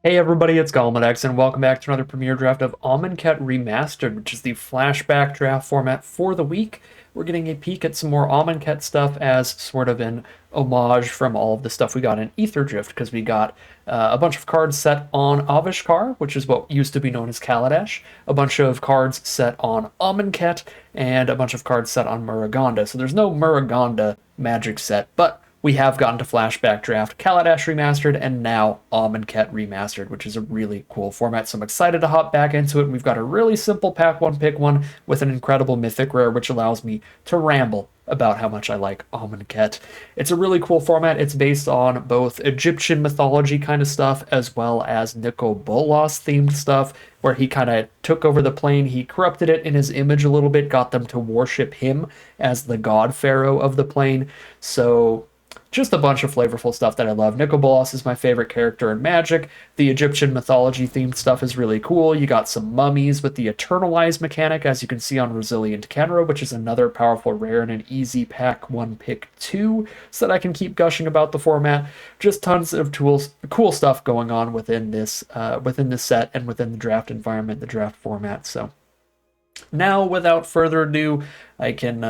Hey everybody, it's Golmadex, and welcome back to another premiere draft of Amonkhet Remastered, which is the flashback draft format for the week. We're getting a peek at some more Amonkhet stuff as sort of an homage from all of the stuff we got in Aetherdrift, because we got a bunch of cards set on Avishkar, which is what used to be known as Kaladesh, a bunch of cards set on Amonkhet, and a bunch of cards set on Muragonda. So there's no Muragonda magic set, but we have gotten to Flashback Draft, Kaladesh Remastered, and now Amonkhet Remastered, which is a really cool format. So I'm excited to hop back into it. We've got a really simple pack one, pick one with an incredible mythic rare, which allows me to ramble about how much I like Amonkhet. It's a really cool format. It's based on both Egyptian mythology kind of stuff as well as Bolas themed stuff, where he kind of took over the plane. He corrupted it in his image a little bit, got them to worship him as the god pharaoh of the plane. So just a bunch of flavorful stuff that I love. Bolas is my favorite character in Magic. The Egyptian mythology themed stuff is really cool. You got some mummies with the Eternalize mechanic, as you can see on Resilient Kenra, which is another powerful rare and an easy pack one, pick two, so that I can keep gushing about the format. Just tons of tools, cool stuff going on within this set and within the draft environment, the draft format. So now, without further ado, I can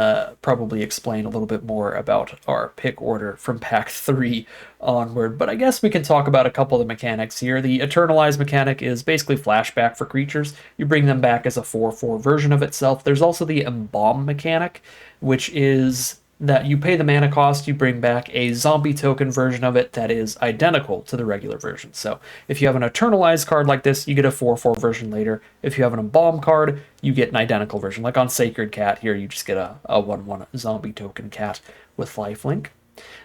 probably explain a little bit more about our pick order from pack 3 onward, but I guess we can talk about a couple of the mechanics here. The Eternalize mechanic is basically flashback for creatures. You bring them back as a 4/4 version of itself. There's also the Embalm mechanic, which is that you pay the mana cost, you bring back a zombie token version of it that is identical to the regular version. So if you have an Eternalized card like this, you get a 4/4 version later. If you have an Embalm card, you get an identical version. Like on Sacred Cat here, you just get a 1/1 zombie token cat with lifelink.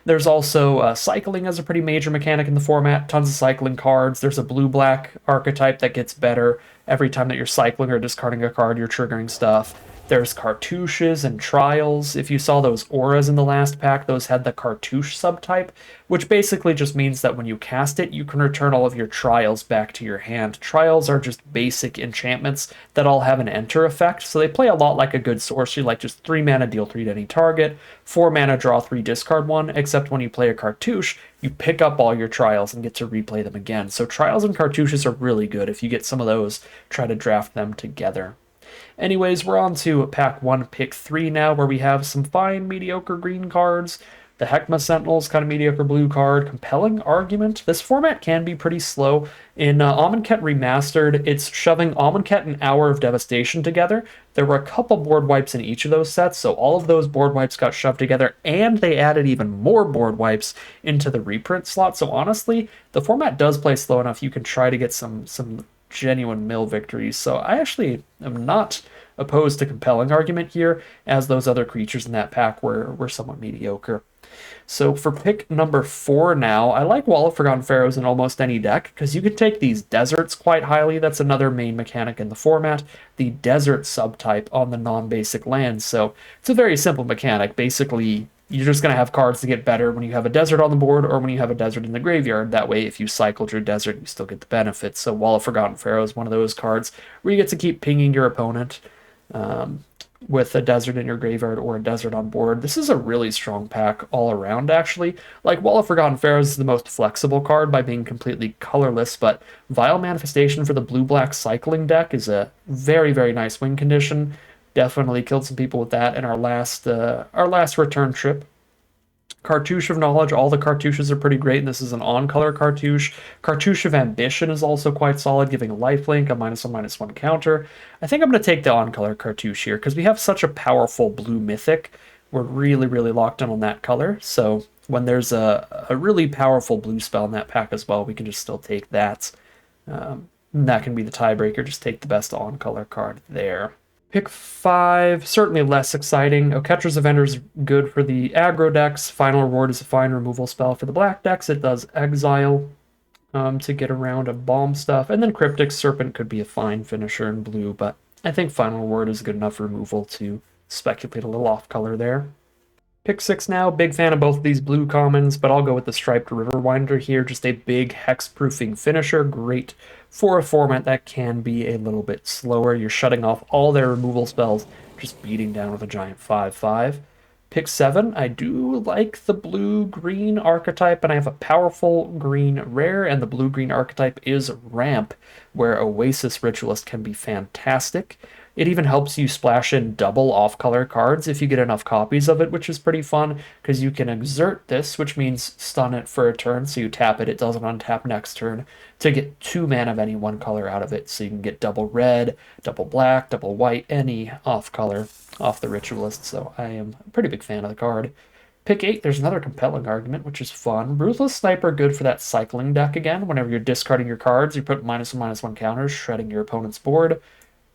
There's also cycling as a pretty major mechanic in the format. Tons of cycling cards. There's a blue-black archetype that gets better. Every time that you're cycling or discarding a card, you're triggering stuff. There's cartouches and trials. If you saw those auras in the last pack, those had the cartouche subtype, which basically just means that when you cast it, you can return all of your trials back to your hand. Trials are just basic enchantments that all have an enter effect, so they play a lot like a good sorcery, like just 3 mana, deal 3 to any target, 4 mana, draw 3, discard 1, except when you play a cartouche, you pick up all your trials and get to replay them again. So trials and cartouches are really good. If you get some of those, try to draft them together. Anyways, we're on to pack 1, pick 3 now, where we have some fine, mediocre green cards. The Heckma Sentinel's kind of mediocre blue card. Compelling Argument. This format can be pretty slow. In Amonkhet Remastered, it's shoving Amonkhet and Hour of Devastation together. There were a couple board wipes in each of those sets, so all of those board wipes got shoved together, and they added even more board wipes into the reprint slot. So honestly, the format does play slow enough. You can try to get some genuine mill victories. So I actually am not opposed to Compelling Argument here, as those other creatures in that pack were somewhat mediocre. So for pick number 4 now, I like Wall of Forgotten Pharaohs in almost any deck, because you can take these deserts quite highly. That's another main mechanic in the format, the desert subtype on the non-basic lands. So it's a very simple mechanic. Basically, you're just going to have cards to get better when you have a desert on the board or when you have a desert in the graveyard. That way, if you cycled your desert, you still get the benefits. So Wall of Forgotten Pharaoh is one of those cards where you get to keep pinging your opponent with a desert in your graveyard or a desert on board. This is a really strong pack all around, actually. Like, Wall of Forgotten Pharaohs is the most flexible card by being completely colorless, but Vile Manifestation for the blue-black cycling deck is a very, very nice win condition. Definitely killed some people with that in our last return trip. Cartouche of Knowledge, all the cartouches are pretty great, and this is an on-color cartouche. Cartouche of Ambition is also quite solid, giving a lifelink, a -1/-1 counter. I think I'm going to take the on-color cartouche here, because we have such a powerful blue mythic. We're really, really locked in on that color, so when there's a really powerful blue spell in that pack as well, we can just still take that. That can be the tiebreaker, just take the best on-color card there. Pick 5, certainly less exciting. Oketra's Avenger is good for the aggro decks. Final Reward is a fine removal spell for the black decks. It does exile to get around a bomb stuff. And then Cryptic Serpent could be a fine finisher in blue, but I think Final Reward is good enough removal to speculate a little off color there. Pick 6 now. Big fan of both of these blue commons, but I'll go with the Striped Riverwinder here. Just a big hex-proofing finisher. Great for a format that can be a little bit slower. You're shutting off all their removal spells, just beating down with a giant 5/5. Pick 7, I do like the blue-green archetype, and I have a powerful green rare, and the blue-green archetype is Ramp, where Oasis Ritualist can be fantastic. It even helps you splash in double off-color cards if you get enough copies of it, which is pretty fun, because you can exert this, which means stun it for a turn, so you tap it, it doesn't untap next turn, to get 2 mana of any one color out of it, so you can get double red, double black, double white, any off-color off the Ritualist, so I am a pretty big fan of the card. Pick 8, there's another compelling argument, which is fun. Ruthless Sniper, good for that cycling deck again. Whenever you're discarding your cards, you put -1/-1 counters, shredding your opponent's board.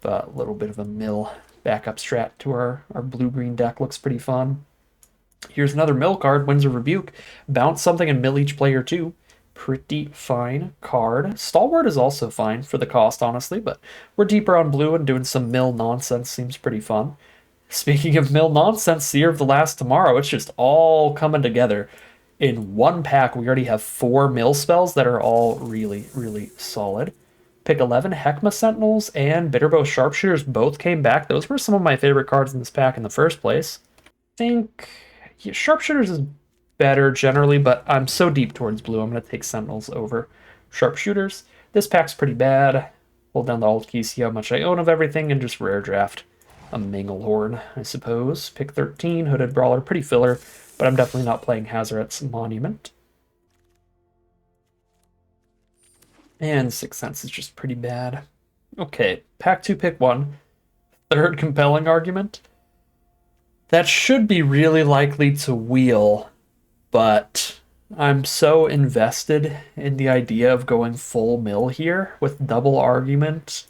But a little bit of a mill backup strat to our blue-green deck looks pretty fun. Here's another mill card, Winds of Rebuke. Bounce something and mill each player too. Pretty fine card. Stalwart is also fine for the cost, honestly, but we're deeper on blue and doing some mill nonsense seems pretty fun. Speaking of mill nonsense, Seer of the Last Tomorrow, it's just all coming together. In one pack, we already have 4 mill spells that are all really, really solid. Pick 11, Heckma Sentinels and Bitterbow Sharpshooters both came back. Those were some of my favorite cards in this pack in the first place. I think Sharpshooters is better generally, but I'm so deep towards blue, I'm going to take Sentinels over Sharpshooters. This pack's pretty bad. Hold down the Alt key, see how much I own of everything, and just rare draft a Manglehorn, I suppose. Pick 13, Hooded Brawler, pretty filler, but I'm definitely not playing Hazaret's Monument. And Sixth Sense is just pretty bad. Okay, pack 2, pick 1. Third compelling argument. That should be really likely to wheel, but I'm so invested in the idea of going full mill here with double argument.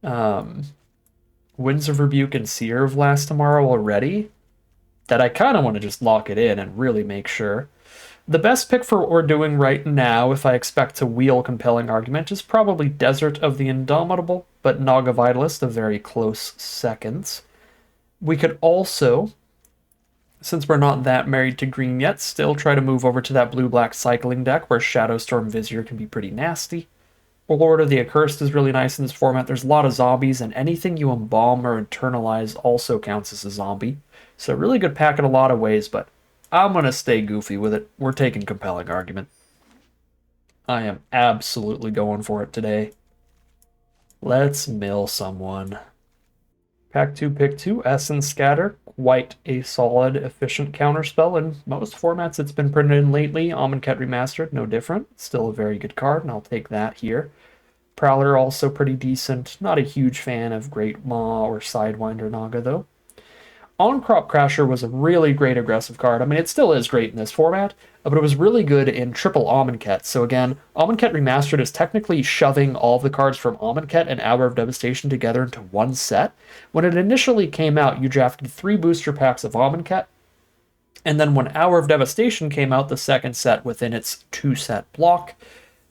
Winds of Rebuke and Seer of Last Tomorrow already, that I kind of want to just lock it in and really make sure. The best pick for what we're doing right now, if I expect to wheel compelling argument, is probably Desert of the Indomitable, but Naga Vitalist a very close seconds. We could also, since we're not that married to green yet, still try to move over to that blue-black cycling deck where Shadowstorm Vizier can be pretty nasty. Lord of the Accursed is really nice in this format. There's a lot of zombies, and anything you embalm or internalize also counts as a zombie. So really good pack in a lot of ways, but I'm going to stay goofy with it. We're taking compelling argument. I am absolutely going for it today. Let's mill someone. Pack 2, pick 2, Essence Scatter. Quite a solid, efficient counterspell. In most formats it's been printed in lately. Amonkhet Remastered, no different. Still a very good card, and I'll take that here. Prowler, also pretty decent. Not a huge fan of Great Maw or Sidewinder Naga, though. On-Crop Crasher was a really great aggressive card. I mean, it still is great in this format, but it was really good in triple Amonkhet. So again, Amonkhet Remastered is technically shoving all of the cards from Amonkhet and Hour of Devastation together into one set. When it initially came out, you drafted 3 booster packs of Amonkhet, and then when Hour of Devastation came out, the second set within its 2-set block,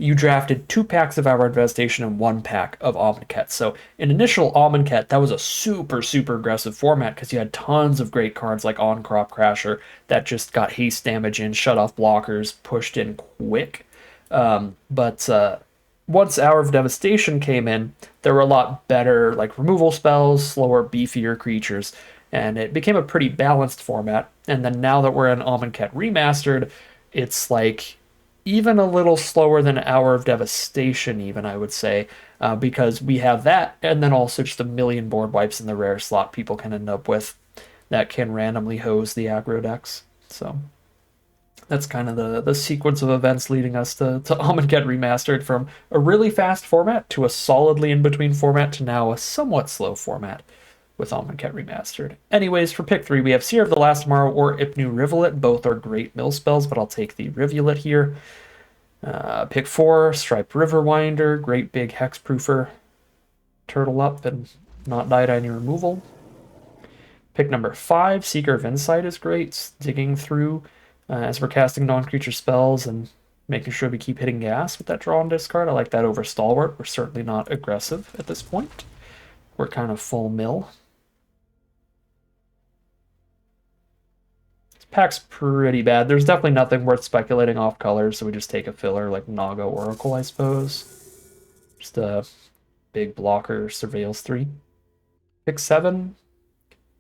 you drafted 2 packs of Hour of Devastation and 1 pack of Amonkhet. So in initial Amonkhet, that was a super, super aggressive format because you had tons of great cards like On-Crop Crasher that just got haste damage in, shut off blockers, pushed in quick. But once Hour of Devastation came in, there were a lot better like removal spells, slower, beefier creatures, and it became a pretty balanced format. And then now that we're in Amonkhet Remastered, it's like even a little slower than Hour of Devastation, even, I would say, because we have that, and then also just a million board wipes in the rare slot people can end up with that can randomly hose the aggro decks. So that's kind of the sequence of events leading us to Amonkhet Remastered, from a really fast format to a solidly in-between format to now a somewhat slow format with Amonkhet Remastered. Anyways, for pick 3, we have Seer of the Last Tomorrow or Ipnu Rivulet. Both are great mill spells, but I'll take the Rivulet here. Pick 4, Striped Riverwinder, great big hexproofer. Turtle up and not die to any removal. Pick number 5, Seeker of Insight is great. Digging through as we're casting non-creature spells and making sure we keep hitting gas with that draw and discard. I like that over Stalwart. We're certainly not aggressive at this point. We're kind of full mill. Pack's pretty bad. There's definitely nothing worth speculating off colors, so we just take a filler like Naga Oracle, I suppose. Just a big blocker, Surveils 3. Pick 7.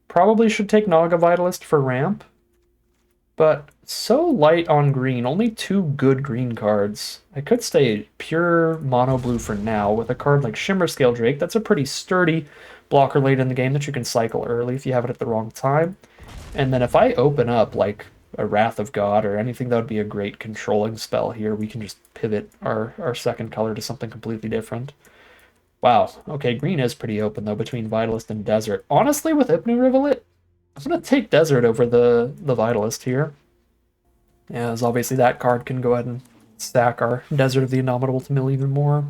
Probably should take Naga Vitalist for ramp, but so light on green. Only 2 good green cards. I could stay pure mono blue for now with a card like Shimmer Scale Drake. That's a pretty sturdy blocker late in the game that you can cycle early if you have it at the wrong time. And then if I open up like a Wrath of God or anything that would be a great controlling spell here, we can just pivot our second color to something completely different. Wow, okay, green is pretty open though between Vitalist and Desert. Honestly, with Hypno Rivulet, I'm gonna take Desert over the Vitalist here. As obviously that card can go ahead and stack our Desert of the Indomitable to mill even more.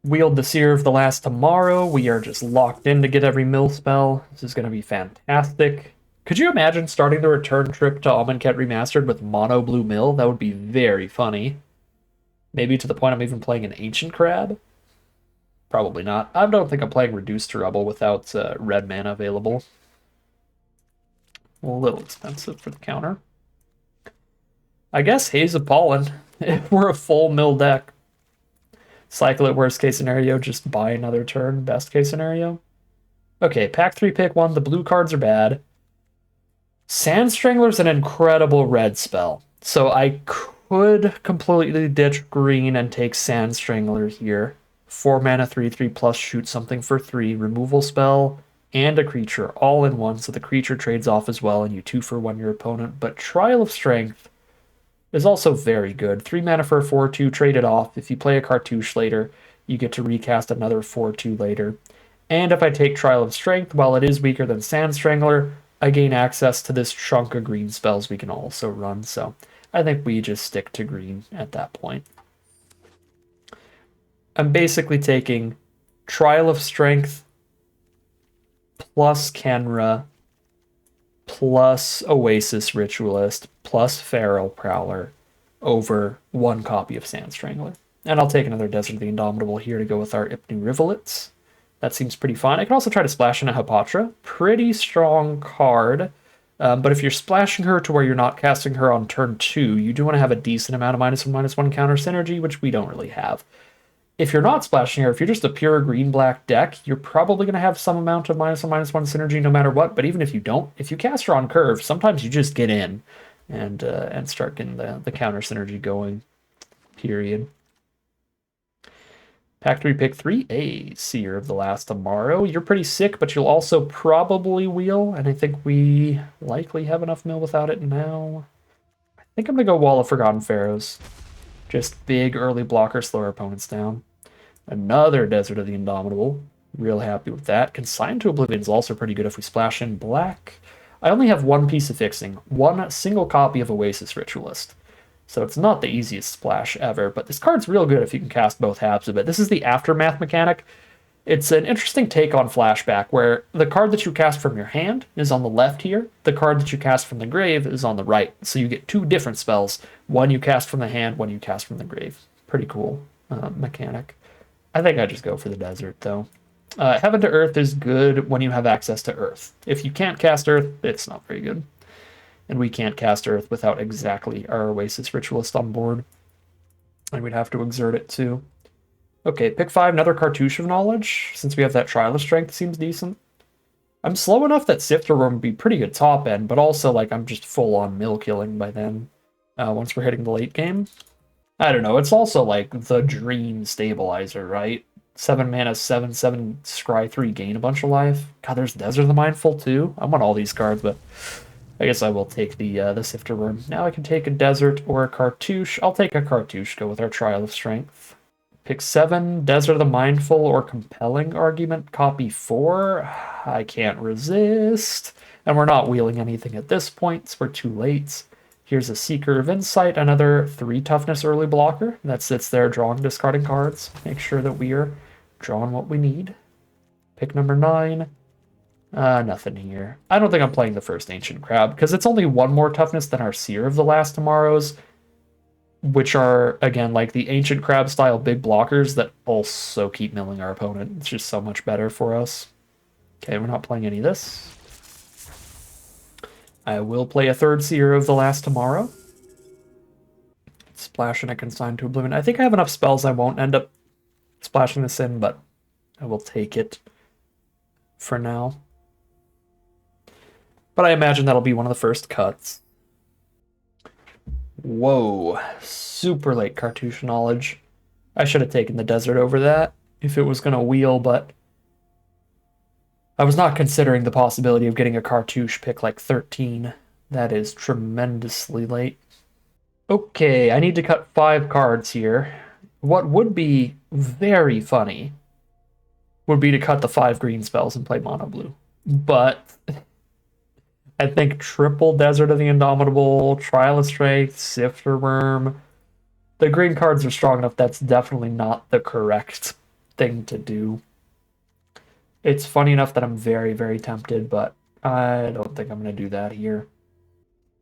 Wield the Seer of the Last Tomorrow. We are just locked in to get every mill spell. This is going to be fantastic. Could you imagine starting the return trip to Amonkhet Remastered with mono blue mill? That would be very funny. Maybe to the point I'm even playing an Ancient Crab? Probably not. I don't think I'm playing Reduced to Rubble without red mana available. A little expensive for the counter. I guess Haze of Pollen. If we're a full mill deck. Cycle it worst case scenario, just buy another turn, best case scenario. Okay, pack 3, pick 1. The blue cards are bad. Sand Strangler's an incredible red spell. So I could completely ditch green and take Sand Strangler here. 4 mana, 3/3 plus shoot something for 3. Removal spell and a creature all in one. So the creature trades off as well and you 2 for 1 your opponent. But Trial of Strength is also very good. 3 mana for a 4/2, trade it off. If you play a Cartouche later, you get to recast another 4/2 later. And if I take Trial of Strength, while it is weaker than Sand Strangler, I gain access to this chunk of green spells we can also run. So I think we just stick to green at that point. I'm basically taking Trial of Strength plus Kenra plus Oasis Ritualist plus Feral Prowler over 1 copy of Sand Strangler. And I'll take another Desert of the Indomitable here to go with our Ipnu Rivulets. That seems pretty fun. I can also try to splash in a Hapatra. Pretty strong card. But if you're splashing her to where you're not casting her on turn 2, you do want to have a decent amount of -1/-1 counter synergy, which we don't really have. If you're not splashing her, if you're just a pure green-black deck, you're probably going to have some amount of -1/-1 synergy no matter what. But even if you don't, if you cast her on curve, sometimes you just get in and start getting the counter synergy going, period. Pack 3, pick 3. A Seer of the Last Tomorrow. You're pretty sick, but you'll also probably wheel, and I think we likely have enough mill without it now. I think I'm going to go Wall of Forgotten Pharaohs. Just big early blocker, slow our opponents down. Another Desert of the Indomitable. Real happy with that. Consign to Oblivion is also pretty good if we splash in black. I only have 1 piece of fixing. 1 single copy of Oasis Ritualist. So it's not the easiest splash ever, but this card's real good if you can cast both halves of it. This is the Aftermath mechanic. It's an interesting take on Flashback, where the card that you cast from your hand is on the left here. The card that you cast from the grave is on the right. So you get 2 different spells. 1 you cast from the hand, 1 you cast from the grave. Pretty cool mechanic. I think I just go for the Desert, though. Heaven to Earth is good when you have access to Earth. If you can't cast Earth, it's not very good. And we can't cast Earth without exactly our Oasis Ritualist on board. And we'd have to exert it, too. Okay, pick 5, another Cartouche of Knowledge. Since we have that Trial of Strength, seems decent. I'm slow enough that Sifter Worm would be pretty good top end, but also, like, I'm just full-on mill killing by then, once we're hitting the late game. I don't know, it's also, like, the dream stabilizer, right? 7 mana, 7/7, scry 3, gain a bunch of life. God, there's Desert of the Mindful, too. I want all these cards, but I guess I will take the Sifter Worm. Now I can take a Desert or a Cartouche. I'll take a Cartouche, go with our Trial of Strength. Pick 7, Desert of the Mindful or Compelling Argument. Copy 4. I can't resist. And we're not wheeling anything at this point, so we're too late. Here's a Seeker of Insight, another 3 toughness early blocker that sits there drawing, discarding cards. Make sure that we are drawing what we need. Pick number 9. Nothing here. I don't think I'm playing the first Ancient Crab, because it's only 1 more toughness than our Seer of the Last Tomorrows, which are, again, like the Ancient Crab style big blockers that also keep milling our opponent. It's just so much better for us. Okay, we're not playing any of this. I will play a 3rd Seer of the Last Tomorrow. Splash and a Consign to Oblivion. I think I have enough spells I won't end up splashing this in, but I will take it for now. But I imagine that'll be one of the first cuts. Whoa, super late cartouche knowledge. I should have taken the desert over that if it was going to wheel, but I was not considering the possibility of getting a cartouche pick like 13. That is tremendously late. Okay, I need to cut 5 cards here. What would be very funny would be to cut the 5 green spells and play mono blue. But I think triple Desert of the Indomitable, Trial of Strength, Sifter Worm. The green cards are strong enough. That's definitely not the correct thing to do. It's funny enough that I'm very, very tempted, but I don't think I'm going to do that here.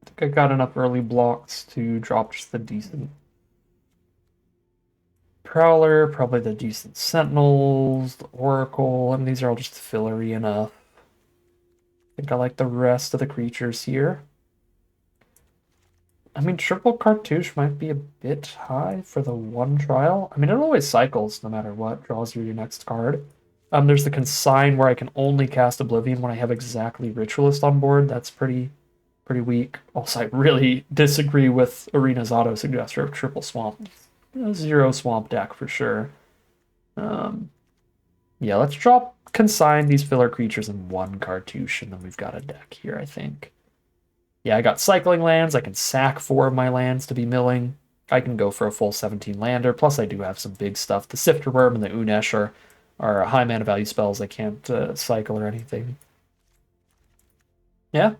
I think I got enough early blocks to drop just the decent Prowler, probably the decent Sentinels, the Oracle, and these are all just fillery enough. I think I like the rest of the creatures here. I mean, triple cartouche might be a bit high for the one trial. I mean, it always cycles no matter what, draws you your next card. There's the Consign where I can only cast Oblivion when I have exactly Ritualist on board. That's pretty weak. Also, I really disagree with Arena's auto suggester of triple swamp. A 0 swamp deck for sure. Yeah, let's drop Consign these filler creatures in 1 cartouche, and then we've got a deck here, I think. Yeah, I got cycling lands. I can sack 4 of my lands to be milling. I can go for a full 17 lander. Plus, I do have some big stuff. The Sifter Worm and the Unesh are high mana value spells. I can't cycle or anything. Yeah,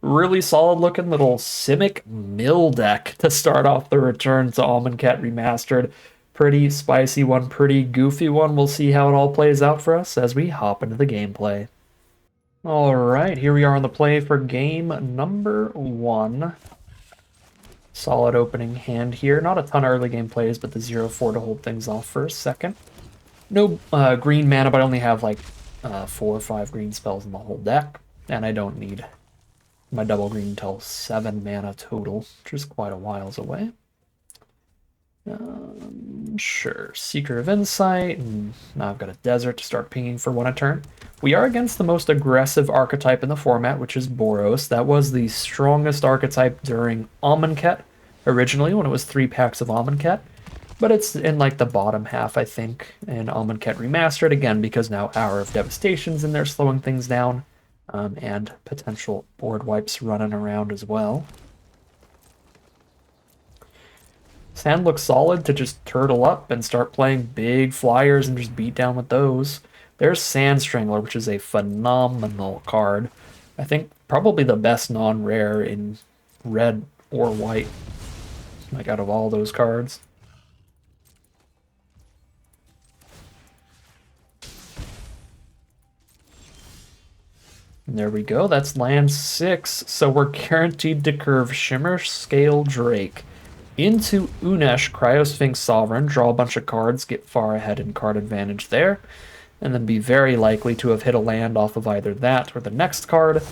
really solid looking little Simic mill deck to start off the return to Amonkhet Remastered. Pretty spicy one, pretty goofy one. We'll see how it all plays out for us as we hop into the gameplay. All right, here we are on the play for game number 1. Solid opening hand here. Not a ton of early game plays, but the 0-4 to hold things off for a second. No green mana, but I only have like 4 or 5 green spells in the whole deck. And I don't need my double green until 7 mana total, which is quite a whiles away. Sure, Seeker of Insight, and now I've got a Desert to start pinging for 1 a turn. We are against the most aggressive archetype in the format, which is Boros. That was the strongest archetype during Amonkhet, originally, when it was 3 packs of Amonkhet. But it's in like the bottom half, I think, in Amonkhet Remastered, again, because now Hour of Devastation's in there slowing things down, and potential board wipes running around as well. Sand looks solid to just turtle up and start playing big flyers and just beat down with those. There's Sand Strangler, which is a phenomenal card. I think probably the best non-rare in red or white, like out of all those cards. And there we go, that's land 6. So we're guaranteed to curve Shimmer Scale Drake into Unesh, Cryosphinx Sovereign, draw a bunch of cards, get far ahead in card advantage there, and then be very likely to have hit a land off of either that or the next card,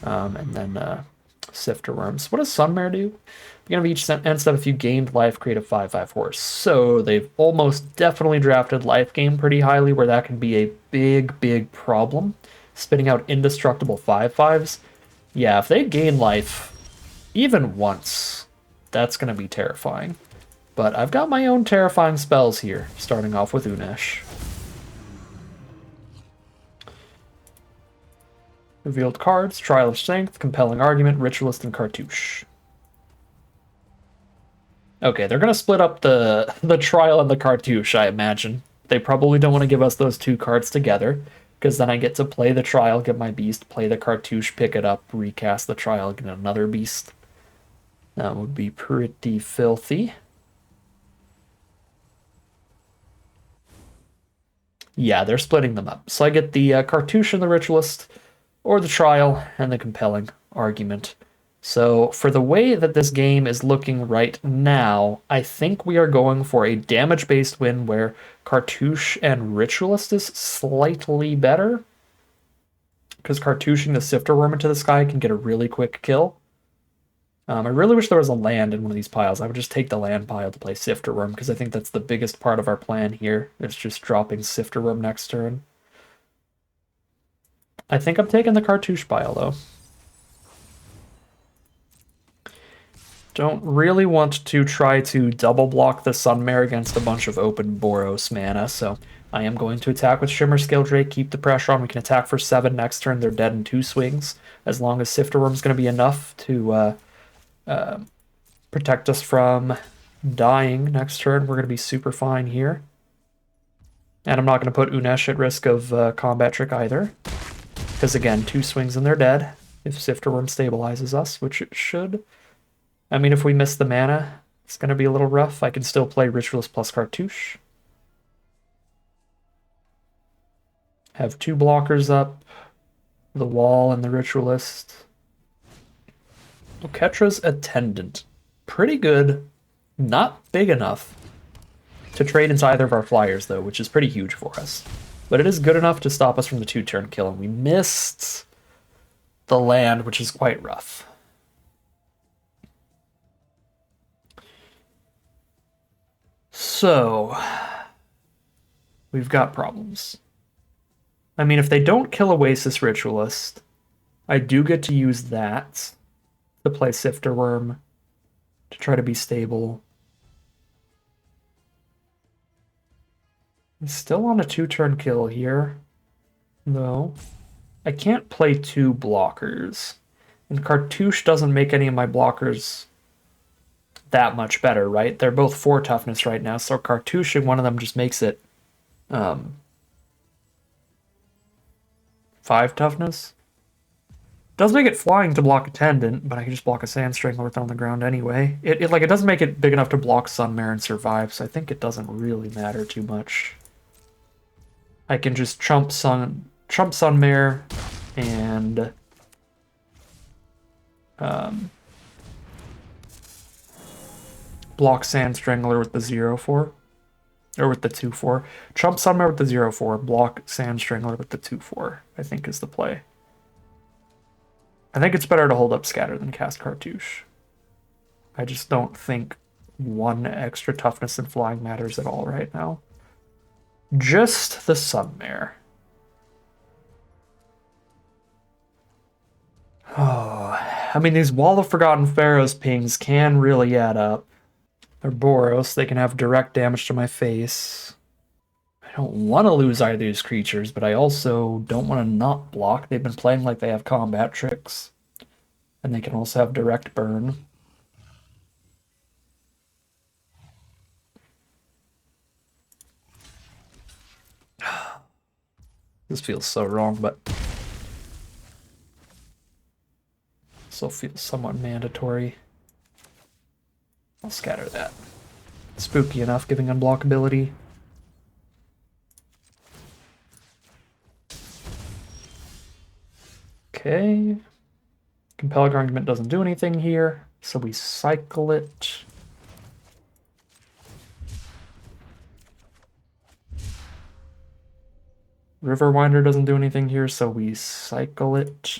and then Sifter Worms. What does Sunmare do? Beginning of each end step, if you gained life, create a 5/5 horse. So they've almost definitely drafted life gain pretty highly, where that can be a big problem. Spitting out indestructible 5/5s. Yeah, if they gain life even once, that's going to be terrifying. But I've got my own terrifying spells here, starting off with Unesh. Revealed cards, Trial of Strength, Compelling Argument, Ritualist, and Cartouche. Okay, they're going to split up the Trial and the Cartouche, I imagine. They probably don't want to give us those 2 cards together, because then I get to play the Trial, get my beast, play the Cartouche, pick it up, recast the Trial, get another beast. That would be pretty filthy. Yeah, they're splitting them up. So I get the Cartouche and the Ritualist, or the Trial and the Compelling Argument. So for the way that this game is looking right now, I think we are going for a damage-based win where Cartouche and Ritualist is slightly better, because Cartouching the Sifter Worm into the sky can get a really quick kill. I really wish there was a land in one of these piles. I would just take the land pile to play Sifter Worm, because I think that's the biggest part of our plan here. It's just dropping Sifter Worm next turn. I think I'm taking the Cartouche pile, though. Don't really want to try to double block the Sunmare against a bunch of open Boros mana, so I am going to attack with Shimmer Scale Drake, keep the pressure on. We can attack for 7 next turn. They're dead in 2 swings. As long as Sifter Worm's going to be enough to protect us from dying next turn, we're going to be super fine here. And I'm not going to put Unesh at risk of Combat Trick either. Because again, 2 swings and they're dead. If Sifter Worm stabilizes us, which it should. I mean, if we miss the mana, it's going to be a little rough. I can still play Ritualist plus Cartouche. Have 2 blockers up. The Wall and the Ritualist. Oketra's Attendant. Pretty good. Not big enough to trade into either of our flyers, though, which is pretty huge for us. But it is good enough to stop us from the 2-turn kill, and we missed the land, which is quite rough. So, we've got problems. I mean, if they don't kill Oasis Ritualist, I do get to use that to play Sifter Worm to try to be stable. I'm still on a 2-turn kill here, though. I can't play 2 blockers, and Cartouche doesn't make any of my blockers that much better, right? They're both 4 toughness right now, so Cartouche, one of them just makes it 5 toughness. Does make it flying to block Attendant, but I can just block a Sand Strangler with it on the ground anyway. It doesn't make it big enough to block Sunmare and survive, so I think it doesn't really matter too much. I can just trump Sunmare and block Sand Strangler with the 0/4. Or with the 2/4. Trump Sunmare with the 0/4. Block Sand Strangler with the 2/4, I think is the play. I think it's better to hold up Scatter than cast Cartouche. I just don't think 1 extra toughness and flying matters at all right now. Just the Sunmare. Oh, I mean, these Wall of Forgotten Pharaohs pings can really add up. They're Boros, they can have direct damage to my face. I don't want to lose either of these creatures, but I also don't want to not block. They've been playing like they have combat tricks. And they can also have direct burn. This feels so wrong, but still feels somewhat mandatory. I'll scatter that. Spooky enough, giving unblockability. Okay. Compelling Argument doesn't do anything here, so we cycle it. Riverwinder doesn't do anything here, so we cycle it.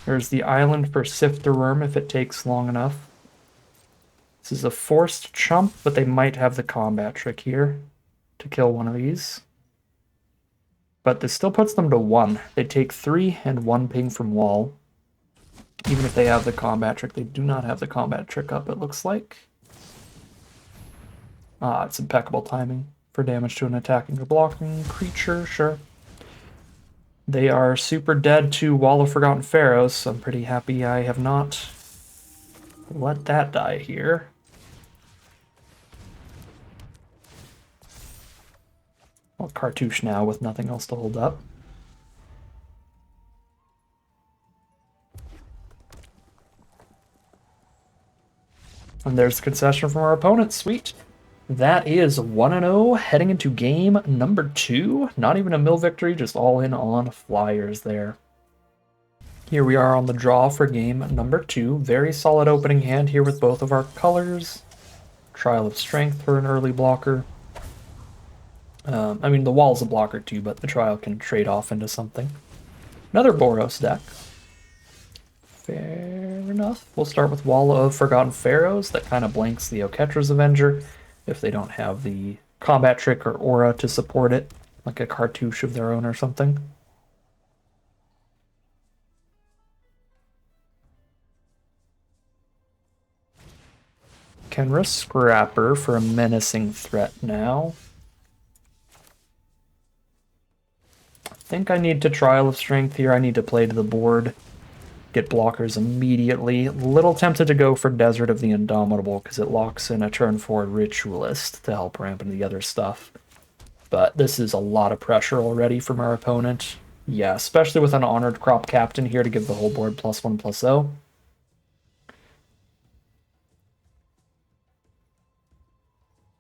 There's the island for Sifter Worm if it takes long enough. This is a forced chump, but they might have the combat trick here to kill one of these. But this still puts them to 1. They take 3 and 1 ping from wall. Even if they have the combat trick, they do not have the combat trick up, it looks like. Ah, it's impeccable timing for damage to an attacking or blocking creature, sure. They are super dead to Wall of Forgotten Pharaohs, so I'm pretty happy I have not let that die here. I'll Cartouche now with nothing else to hold up. And there's the concession from our opponent, sweet. That is 1-0 heading into game number 2. Not even a mill victory, just all in on flyers there. Here we are on the draw for game number 2. Very solid opening hand here with both of our colors. Trial of Strength for an early blocker. I mean, the Wall's a blocker too, but the Trial can trade off into something. Another Boros deck. Fair enough. We'll start with Wall of Forgotten Pharaohs. That kind of blanks the Oketra's Avenger if they don't have the combat trick or aura to support it, like a Cartouche of their own or something. Can risk Scrapper for a menacing threat now. I think I need to Trial of Strength here. I need to play to the board. Get blockers immediately. Little tempted to go for Desert of the Indomitable because it locks in a turn 4 Ritualist to help ramp into the other stuff. But this is a lot of pressure already from our opponent. Yeah, especially with an Honored Crop Captain here to give the whole board +1/+0.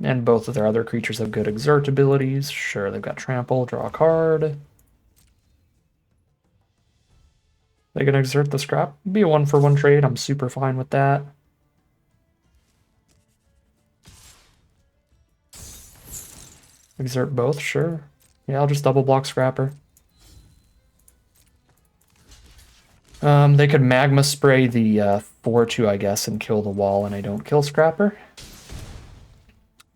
And both of their other creatures have good Exert abilities. Sure, they've got Trample, draw a card. They can Exert the Scrap. Be a 1-for-1 trade. I'm super fine with that. Exert both, sure. Yeah, I'll just double block Scrapper. They could Magma Spray the 4-2, I guess, and kill the wall, and I don't kill Scrapper.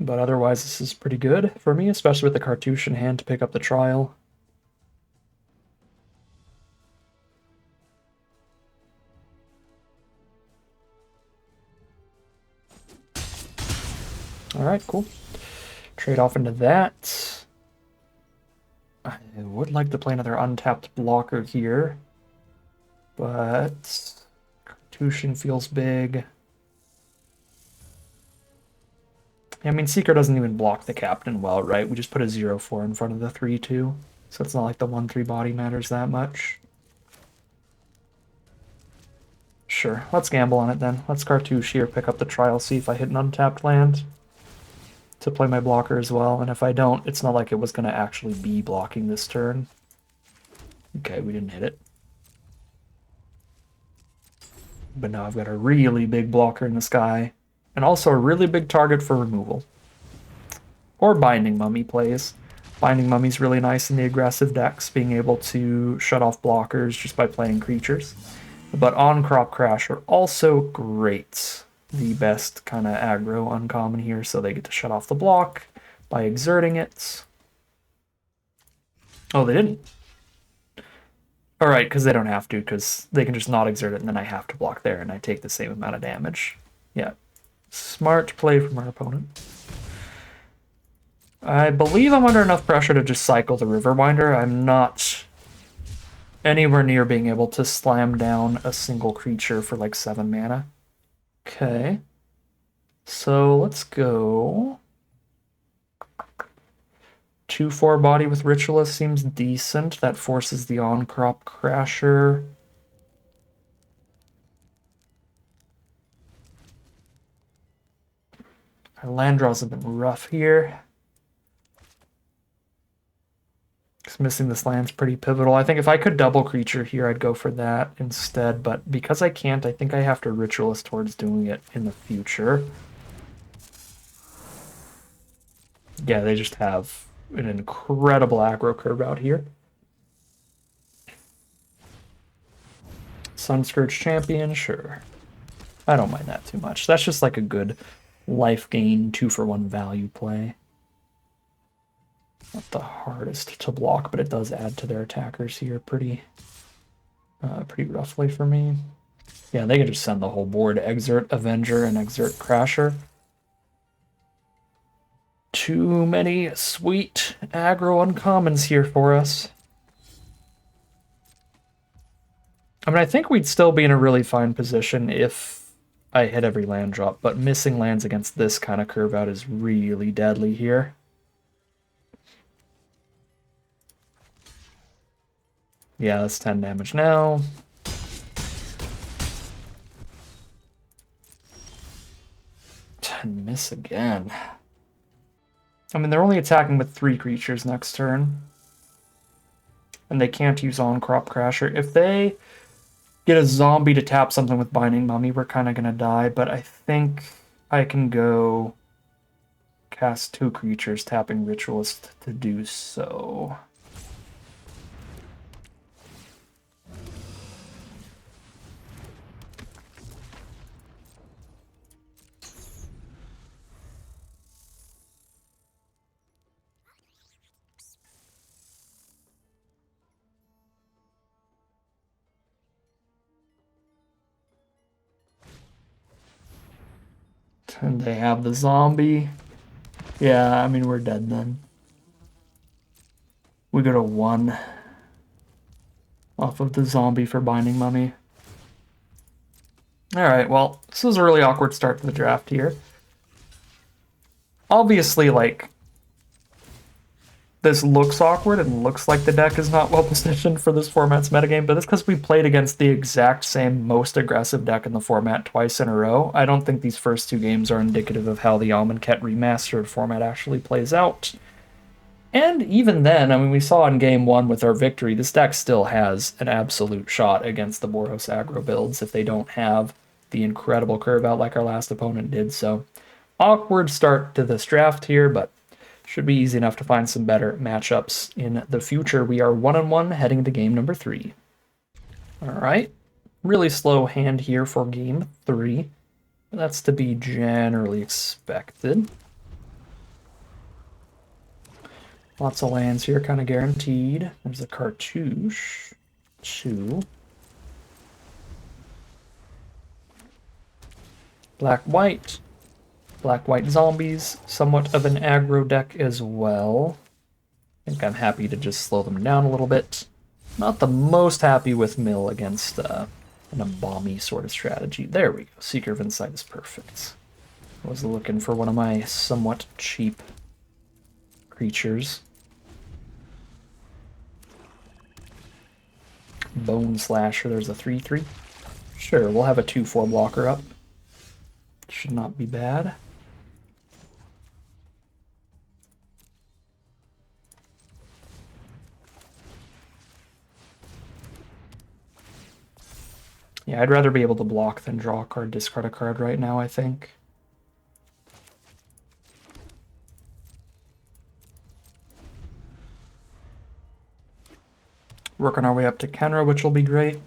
But otherwise, this is pretty good for me, especially with the Cartouche in hand to pick up the Trial. Alright, cool. Trade off into that. I would like to play another untapped blocker here, but Cartouche feels big. I mean, Seeker doesn't even block the Captain well, right? We just put a 0-4 in front of the 3-2, so it's not like the 1-3 body matters that much. Sure, let's gamble on it then. Let's Cartouche here, pick up the Trial, see if I hit an untapped land to play my blocker as well, and if I don't, it's not like it was going to actually be blocking this turn. Okay, we didn't hit it. But now I've got a really big blocker in the sky, and also a really big target for removal. Or Binding Mummy plays. Binding Mummy's really nice in the aggressive decks, being able to shut off blockers just by playing creatures. But On-Crop Crasher also great. The best kind of aggro uncommon here, so they get to shut off the block by exerting it. Oh, they didn't. Alright, because they don't have to, because they can just not exert it, and then I have to block there, and I take the same amount of damage. Yeah. Smart play from our opponent. I believe I'm under enough pressure to just cycle the Riverwinder. I'm not anywhere near being able to slam down a single creature for like 7 mana. Okay. So let's go. 2-4 body with Ritualist seems decent. That forces the On-Crop Crasher. Our land draws have been rough here. Because missing this land's pretty pivotal. I think if I could double creature here, I'd go for that instead. But because I can't, I think I have to Ritualist towards doing it in the future. Yeah, they just have an incredible aggro curve out here. Sunscourge Champion, sure. I don't mind that too much. That's just like a good life gain 2-for-1 value play. Not the hardest to block, but it does add to their attackers here pretty roughly for me. Yeah, they can just send the whole board. Exert Avenger and Exert Crasher. Too many sweet aggro uncommons here for us. I mean, I think we'd still be in a really fine position if I hit every land drop, but missing lands against this kind of curve out is really deadly here. Yeah, that's 10 damage now. Miss again. I mean, they're only attacking with 3 creatures next turn. And they can't use On-Crop Crasher. If they get a zombie to tap something with Binding Mummy, we're kind of going to die. But I think I can go cast 2 creatures, tapping Ritualist to do so. And they have the zombie. Yeah, I mean, we're dead then. We go to 1 off of the zombie for Binding Mummy. Alright, well, this was a really awkward start to the draft here. Obviously, like, this looks awkward and looks like the deck is not well positioned for this format's metagame, but it's because we played against the exact same most aggressive deck in the format twice in a row. I don't think these first 2 games are indicative of how the Amonkhet Remastered format actually plays out. And even then, I mean, we saw in game 1 with our victory, this deck still has an absolute shot against the Boros aggro builds if they don't have the incredible curve out like our last opponent did. So, awkward start to this draft here, but should be easy enough to find some better matchups in the future. We are 1-1 heading into game number 3. All right, really slow hand here for game 3. That's to be generally expected. Lots of lands here, kind of guaranteed. There's a cartouche. 2. Black-white. Black-white zombies. Somewhat of an aggro deck as well. I think I'm happy to just slow them down a little bit. Not the most happy with mill against an embalmy sort of strategy. There we go. Seeker of Insight is perfect. I was looking for one of my somewhat cheap creatures. Bone Slasher, there's a 3/3. Sure, we'll have a 2/4 blocker up. Should not be bad. Yeah, I'd rather be able to block than draw a card, discard a card right now, I think. Working our way up to Kenra, which will be great.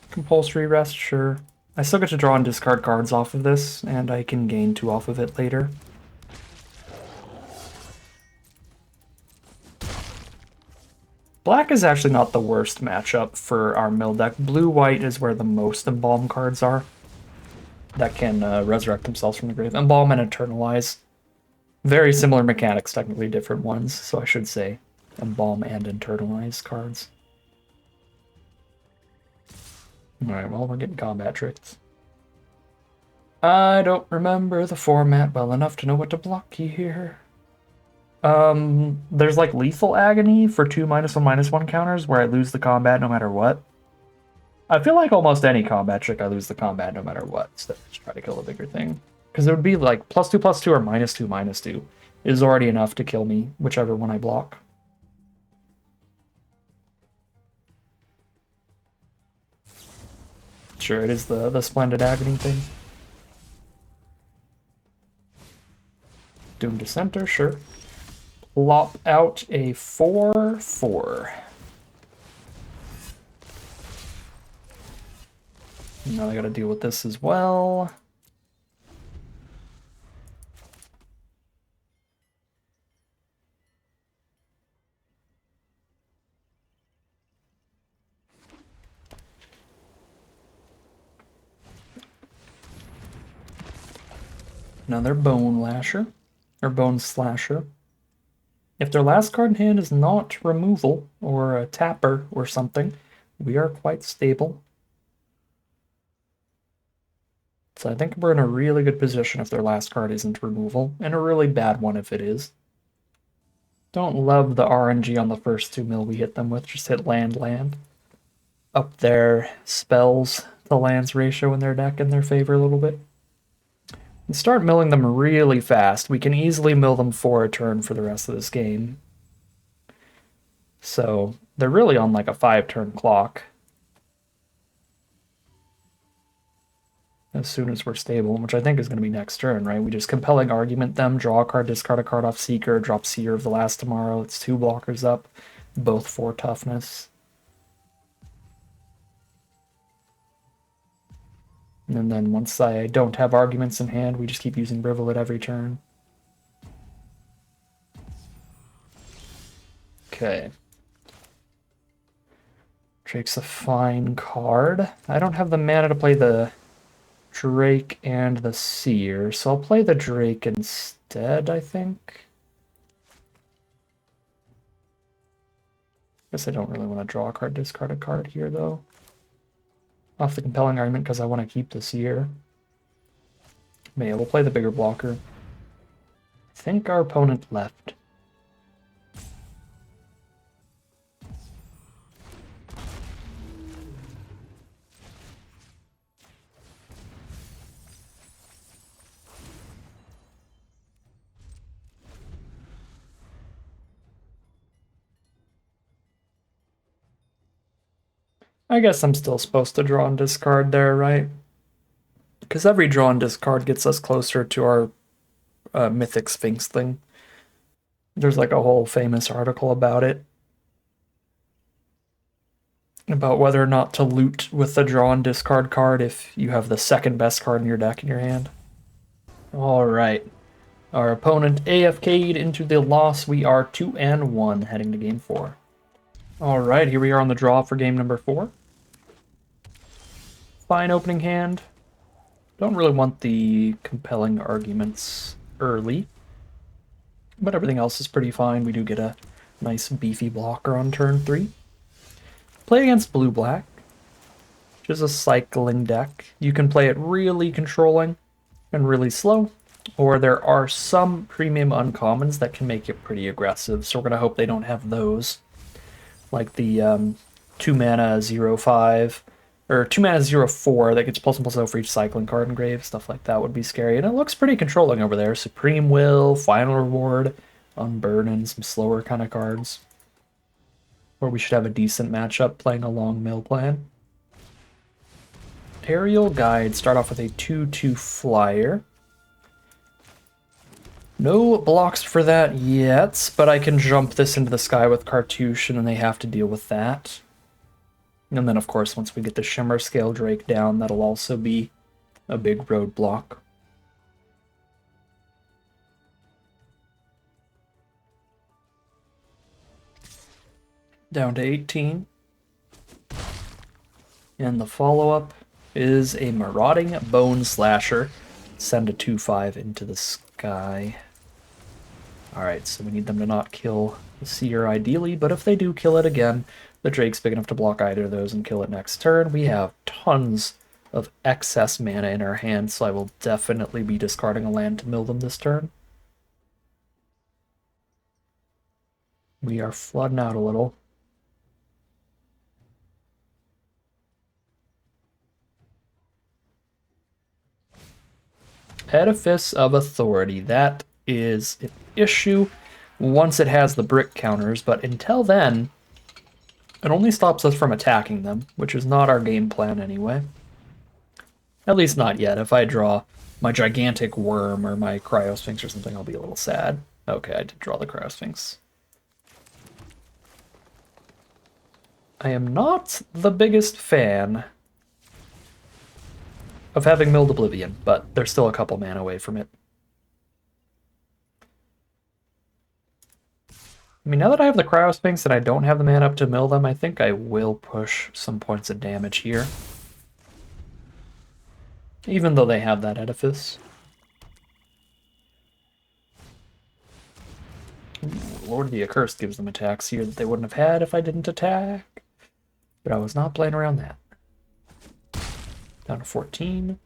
Compulsory rest, sure. I still get to draw and discard cards off of this, and I can gain 2 off of it later. Black is actually not the worst matchup for our mill deck. Blue-white is where the most Embalm cards are that can resurrect themselves from the grave. Embalm and Eternalize. Very similar mechanics, technically different ones, so I should say Embalm and Internalize cards. Alright, well, we're getting combat tricked. I don't remember the format well enough to know what to block here. There's like Lethal Agony for 2 -1/-1 counters where I lose the combat no matter what. I feel like almost any combat trick I lose the combat no matter what, so let's try to kill a bigger thing. Because it would be like +2/+2 or -2/-2 is already enough to kill me, whichever one I block. Sure, it is the Splendid Agony thing. Doom Dissenter, sure. Plop out a 4/4. Now I gotta deal with this as well. Another Bone Lasher, or Bone Slasher. If their last card in hand is not removal, or a tapper, or something, we are quite stable. So I think we're in a really good position if their last card isn't removal, and a really bad one if it is. Don't love the RNG on the first 2 mill we hit them with, just hit land. Up their spells to lands ratio in their deck in their favor a little bit. And start milling them really fast. We can easily mill them for a turn for the rest of this game. So they're really on like a 5-turn clock. As soon as we're stable, which I think is going to be next turn, right? We just compelling argument them, draw a card, discard a card off Seeker, drop Seer of the Last Tomorrow. It's 2 blockers up, both 4 toughness. And then once I don't have arguments in hand, we just keep using Brivel at every turn. Okay. Drake's a fine card. I don't have the mana to play the Drake and the Seer. So I'll play the Drake instead, I think. Guess I don't really want to draw a card, discard a card here, though. Off the compelling argument because I want to keep the Seer. But yeah, we'll play the bigger blocker. I think our opponent left. I guess I'm still supposed to draw and discard there, right? Because every draw and discard gets us closer to our Mythic Sphinx thing. There's like a whole famous article about it. About whether or not to loot with the draw and discard card if you have the second best card in your deck in your hand. Alright. Our opponent AFK'd into the loss. We are 2-1 heading to game 4. Alright, here we are on the draw for game number 4. Fine opening hand. Don't really want the compelling arguments early. But everything else is pretty fine. We do get a nice beefy blocker on turn 3. Play against blue-black, which is a cycling deck. You can play it really controlling and really slow, or there are some premium uncommons that can make it pretty aggressive, so we're going to hope they don't have those. Like the 2-mana 0/5, or 2-mana 0/4 that gets +1/+0 for each cycling card engraved. Stuff like that would be scary, and it looks pretty controlling over there. Supreme Will, Final Reward, Unburden, some slower kind of cards. Where we should have a decent matchup playing a long mill plan. Aerial Guide, start off with a 2/2 flyer. No blocks for that yet, but I can jump this into the sky with Cartouche and they have to deal with that. And then, of course, once we get the Shimmer Scale Drake down, that'll also be a big roadblock. Down to 18. And the follow-up is a Marauding Bone Slasher. Send a 2/5 into the sky. Alright, so we need them to not kill the Seer ideally, but if they do kill it again, the Drake's big enough to block either of those and kill it next turn. We have tons of excess mana in our hand, so I will definitely be discarding a land to mill them this turn. We are flooding out a little. Edifice of Authority. That is an issue once it has the brick counters, but until then, it only stops us from attacking them, which is not our game plan anyway. At least not yet. If I draw my Gigantic Worm or my Cryosphinx or something, I'll be a little sad. Okay, I did draw the Cryosphinx. I am not the biggest fan of having Milled Oblivion, but there's still a couple mana away from it. I mean, now that I have the Cryosphinx and I don't have the mana up to mill them, I think I will push some points of damage here. Even though they have that Edifice. Ooh, Lord of the Accursed gives them attacks here that they wouldn't have had if I didn't attack. But I was not playing around that. Down to 14.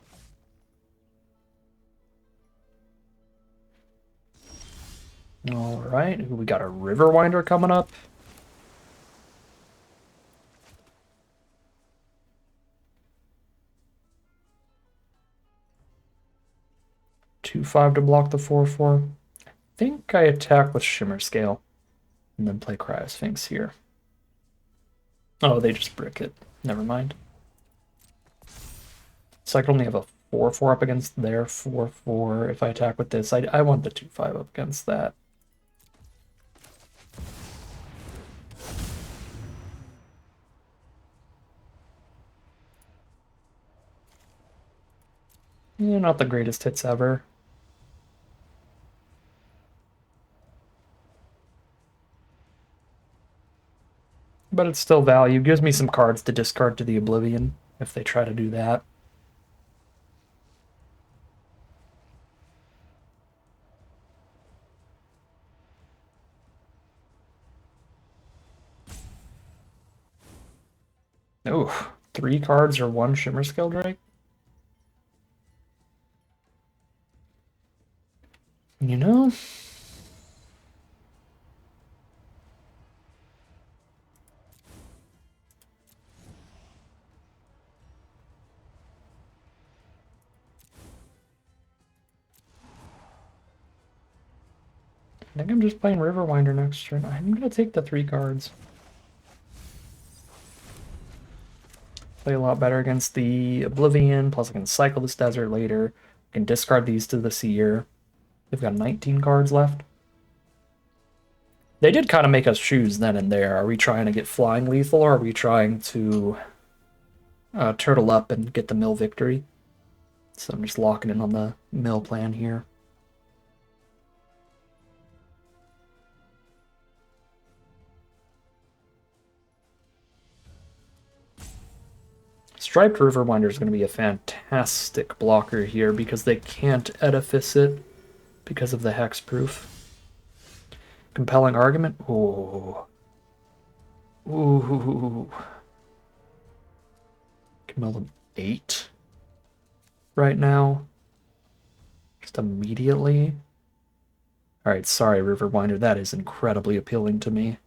Alright, we got a Riverwinder coming up. Two 5 to block the 4/4. I think I attack with Shimmer Scale and then play Cryosphinx here. Oh, they just brick it. Never mind. So I can only have a 4/4 up against their 4/4 if I attack with this. I want the 2/5 up against that. Yeah, not the greatest hits ever. But it's still value. Gives me some cards to discard to the Oblivion if they try to do that. Oh, 3 cards or 1 Shimmer Scale Drake? You know? I think I'm just playing Riverwinder next turn. I'm gonna take the 3 cards. Play a lot better against the Oblivion, plus I can cycle this desert later. I can discard these to the Seer. They've got 19 cards left. They did kind of make us choose then and there. Are we trying to get flying lethal, or are we trying to turtle up and get the mill victory? So I'm just locking in on the mill plan here. Striped Riverwinder is going to be a fantastic blocker here because they can't edifice it because of the hexproof. Compelling argument? Ooh. Ooh. Can mill them 8 right now. Just immediately. Alright, sorry, Riverwinder. That is incredibly appealing to me.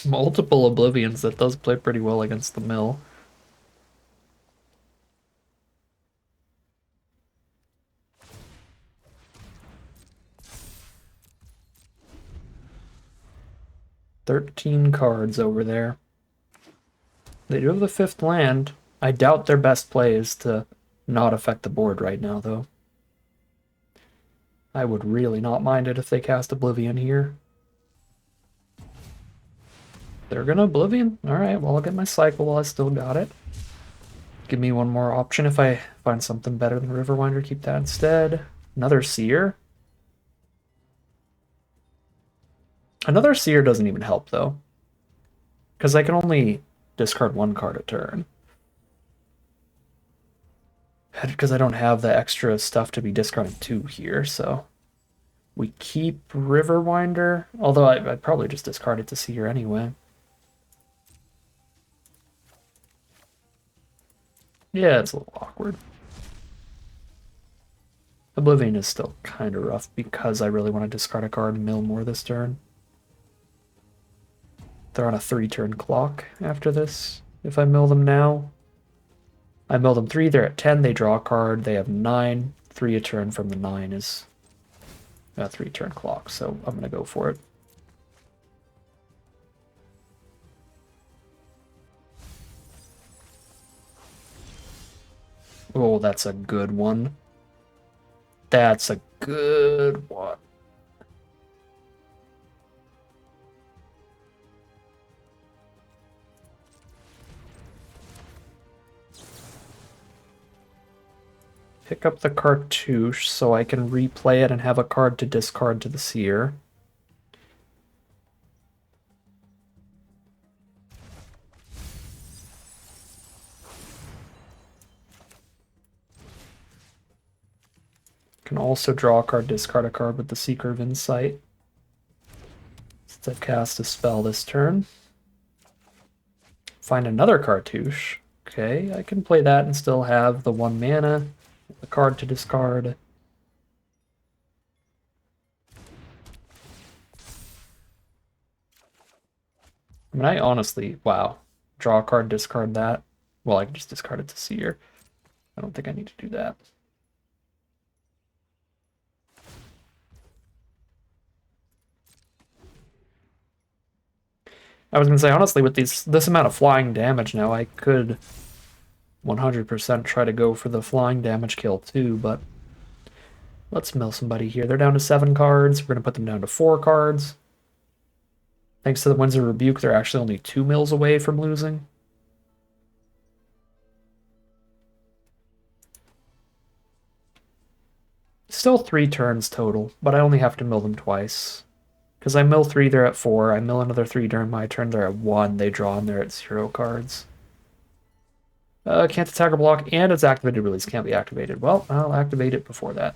Multiple Oblivions. That does play pretty well against the mill. "13 cards over there. They do have the 5th land. I doubt their best play is to not affect the board right now, though. I would really not mind it if they cast Oblivion here. They're gonna Oblivion? Alright, well, I'll get my cycle while I still got it. Give me one more option if I find something better than Riverwinder. Keep that instead. Another Seer? Another Seer doesn't even help, though. Because I can only discard 1 card a turn. Because I don't have the extra stuff to be discarding 2 here, so... We keep Riverwinder, although I'd probably just discard it to Seer anyway. Yeah, it's a little awkward. Oblivion is still kind of rough because I really want to discard a card and mill more this turn. They're on a 3-turn clock after this. If I mill them now, I mill them 3, they're at 10, they draw a card, they have 9. 3 a turn from the 9 is a 3-turn clock, so I'm going to go for it. Oh, that's a good one. That's a good one. Pick up the cartouche so I can replay it and have a card to discard to the Seer. Can also draw a card, discard a card with the Seeker of Insight. Since I've cast a spell this turn. Find another cartouche. Okay, I can play that and still have the 1 mana, the card to discard. I mean, I honestly, wow. Draw a card, discard that. Well, I can just discard it to Seer. I don't think I need to do that. I was gonna say, honestly, with this amount of flying damage now, I could 100% try to go for the flying damage kill too, but let's mill somebody here. They're down to 7 cards. We're gonna put them down to 4 cards. Thanks to the Winds of Rebuke, they're actually only 2 mills away from losing. Still 3 turns total, but I only have to mill them twice. Because I mill 3, they're at 4. I mill another 3 during my turn, they're at 1. They draw and they're at 0 cards. Can't attack or block, and its activated release can't be activated. Well, I'll activate it before that.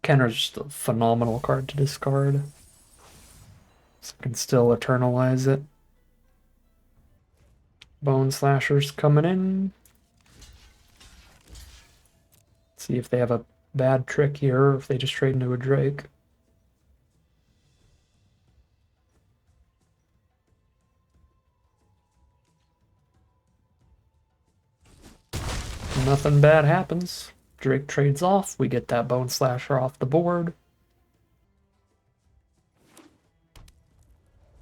Kenra's just a phenomenal card to discard. So I can still eternalize it. Bone Slasher's coming in. See if they have a bad trick here, or if they just trade into a Drake. Nothing bad happens. Drake trades off, we get that Bone Slasher off the board.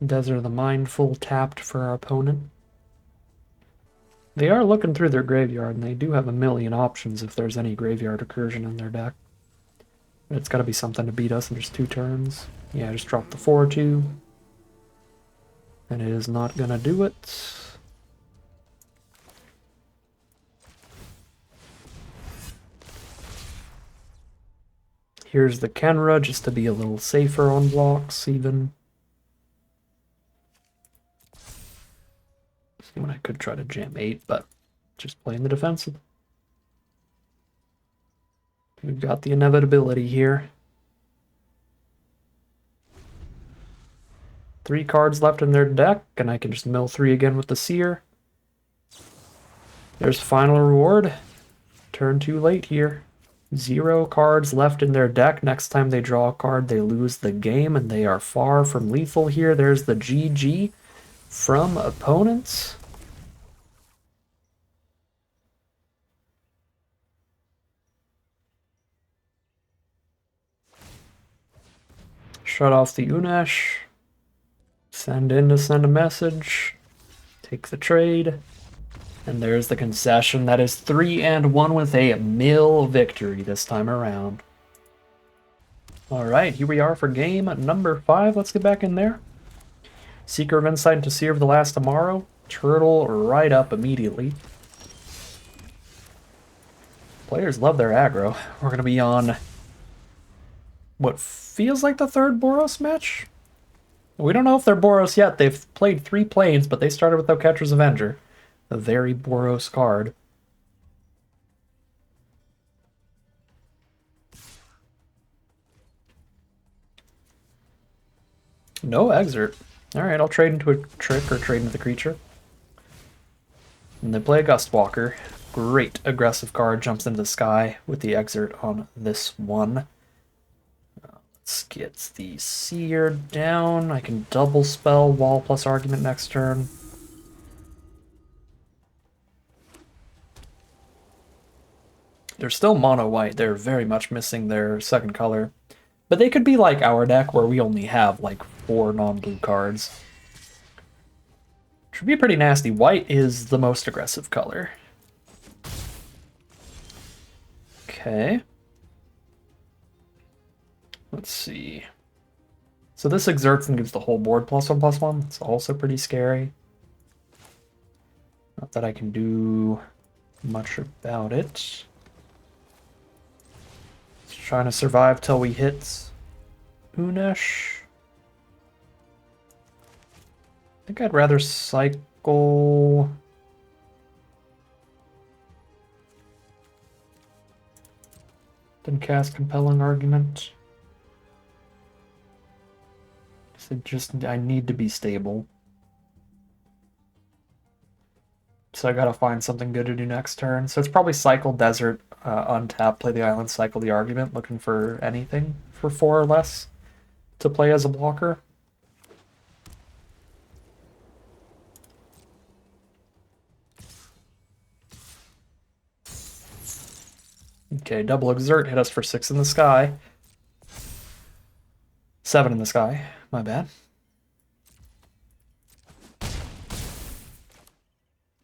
Desert of the Mindful tapped for our opponent. They are looking through their graveyard, and they do have a million options if there's any graveyard recursion in their deck. But it's got to be something to beat us in just 2 turns. Yeah, just drop the 4-2. And it is not going to do it. Here's the Kenra, just to be a little safer on blocks, even. See, when I could try to jam 8, but just playing the defensive. We've got the inevitability here. 3 cards left in their deck, and I can just mill 3 again with the Seer. There's final reward. Turn too late here. 0 cards left in their deck. Next time they draw a card, they lose the game, and they are far from lethal here. There's the GG from opponents. Shut off the Unesh. Send in to send a message. Take the trade. And there's the concession. That is 3-1 with a mill victory this time around. Alright, here we are for game number 5. Let's get back in there. Seeker of Insight into Seer of the Last Tomorrow. Turtle right up immediately. Players love their aggro. We're going to be on what feels like the 3rd Boros match? We don't know if they're Boros yet. They've played 3 planes, but they started with Catcher's Avenger. A very Boros card. No Exert. Alright, I'll trade into a trick or trade into the creature. And they play a Gustwalker. Great aggressive card, jumps into the sky with the Exert on this one. Let's get the Seer down. I can double spell Wall plus Argument next turn. They're still mono white. They're very much missing their second color. But they could be like our deck where we only have like 4 non-blue cards. Which would be pretty nasty. White is the most aggressive color. Okay. Let's see. So this exerts and gives the whole board +1/+1. It's also pretty scary. Not that I can do much about it. Just trying to survive till we hit Unesh. I think I'd rather cycle... than cast Compelling Argument. I need to be stable. So I gotta find something good to do next turn. So it's probably cycle Desert, untap, play the island, cycle the Argument, looking for anything for 4 or less to play as a blocker. Okay, double Exert hit us for 6 in the sky. 7 in the sky, my bad.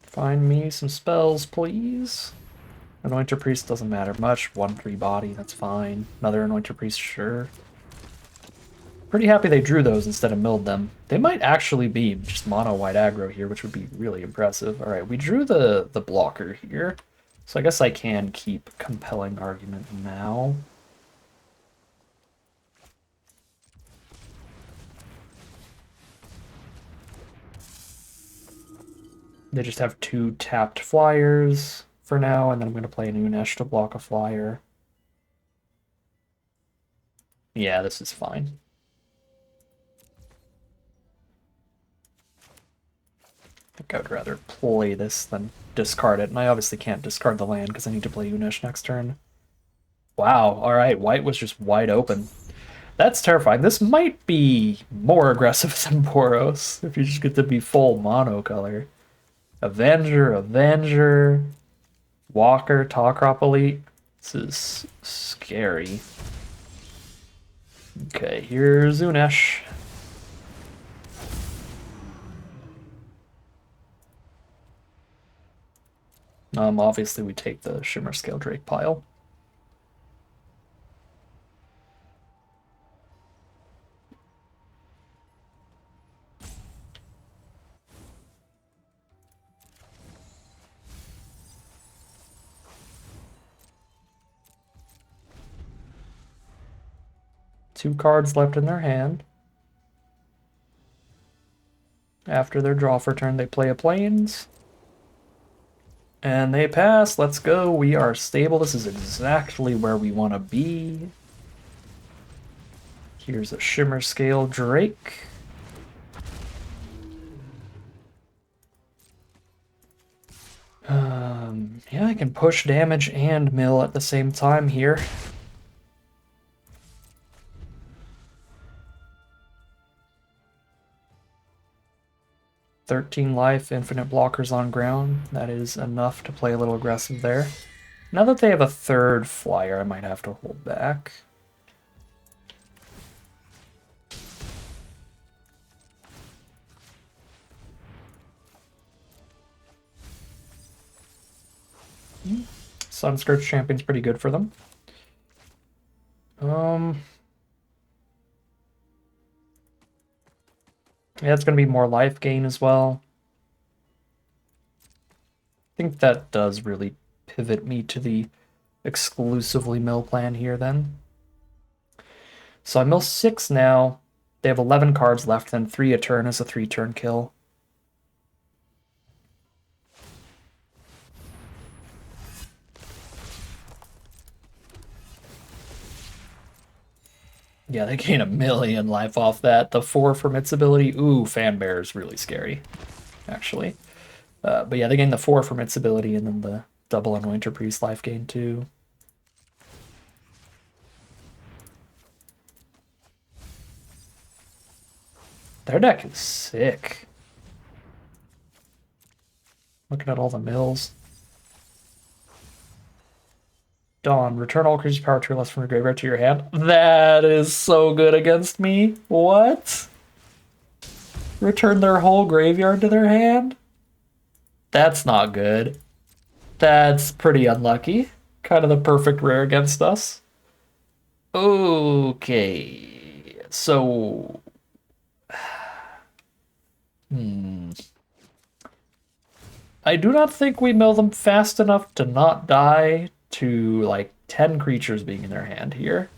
Find me some spells, please. Anointer Priest doesn't matter much. 1/3 body, that's fine. Another Anointer Priest, sure. Pretty happy they drew those instead of milled them. They might actually be just mono white aggro here, which would be really impressive. Alright, we drew the blocker here. So I guess I can keep compelling argument now. They just have 2 tapped flyers for now, and then I'm going to play an Unesh to block a flyer. Yeah, this is fine. I think I would rather play this than discard it, and I obviously can't discard the land because I need to play Unesh next turn. Wow, alright, white was just wide open. That's terrifying. This might be more aggressive than Boros, if you just get to be full monocolor. Avenger, Avenger, Walker, Talkrop Elite. This is scary. Okay, here's Unesh. Obviously we take the Shimmer Scale Drake pile. Two cards left in their hand. After their draw for turn, they play a Plains. And they pass. Let's go. We are stable. This is exactly where we want to be. Here's a Shimmer Scale Drake. Yeah, I can push damage and mill at the same time here. "13 life, infinite blockers on ground." That is enough to play a little aggressive there. Now that they have a third flyer, I might have to hold back. Sunscourge Champion's pretty good for them. Yeah, it's going to be more life gain as well. I think that does really pivot me to the exclusively mill plan here then. So I mill 6 now. They have 11 cards left, then 3 a turn is a 3-turn kill. Yeah, they gain 1,000,000 life off that. The 4 from its ability, ooh, Fanbear is really scary, actually. But yeah, they gain the 4 from its ability, and then the double on Winter Priest life gain too. Their deck is sick. Looking at all the mills. Dawn, return all creatures' power 2 or less from your graveyard to your hand. That is so good against me. What? Return their whole graveyard to their hand? That's not good. That's pretty unlucky. Kind of the perfect rare against us. Okay. So... I do not think we mill them fast enough to not die to, like, 10 creatures being in their hand here.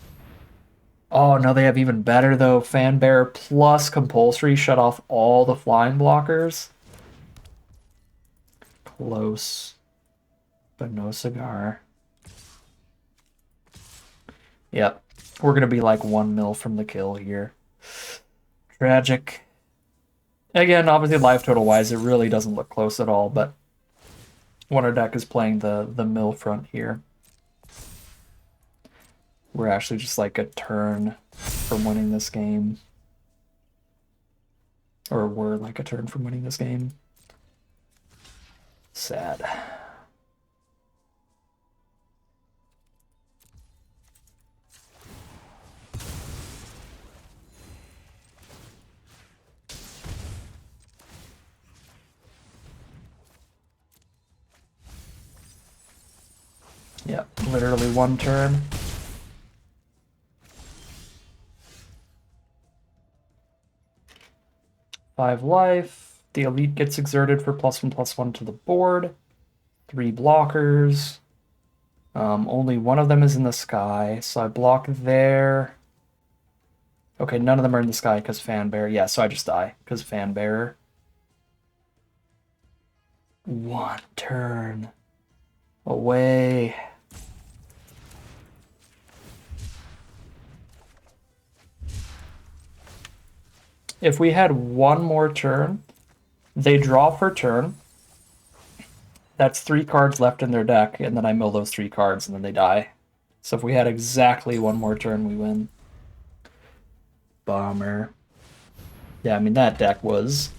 Oh, no, they have even better, though. Fanbear plus compulsory shut off all the flying blockers. Close. But no cigar. Yep. We're going to be like 1 mil from the kill here. Tragic. Again, obviously life total-wise, it really doesn't look close at all, but when our deck is playing the mill front here, we're actually just like a turn from winning this game. Or we're like a turn from winning this game. Sad. Yep, literally 1 turn. Five life. The elite gets exerted for +1/+1 to the board. 3 blockers. Only one of them is in the sky, so I block there. Okay, none of them are in the sky because Fanbearer. Yeah, so I just die because Fanbearer. 1 turn away. If we had 1 more turn, they draw per turn. That's 3 cards left in their deck, and then I mill those 3 cards, and then they die. So if we had exactly 1 more turn, we win. Bummer. Yeah, I mean, that deck was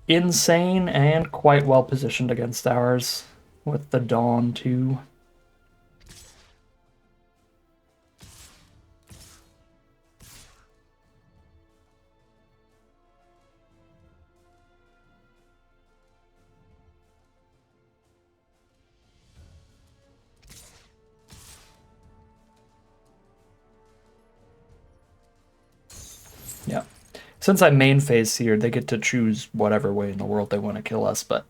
insane and quite well positioned against ours with the Dawn, too. Yeah. Since I main phase here, they get to choose whatever way in the world they want to kill us, but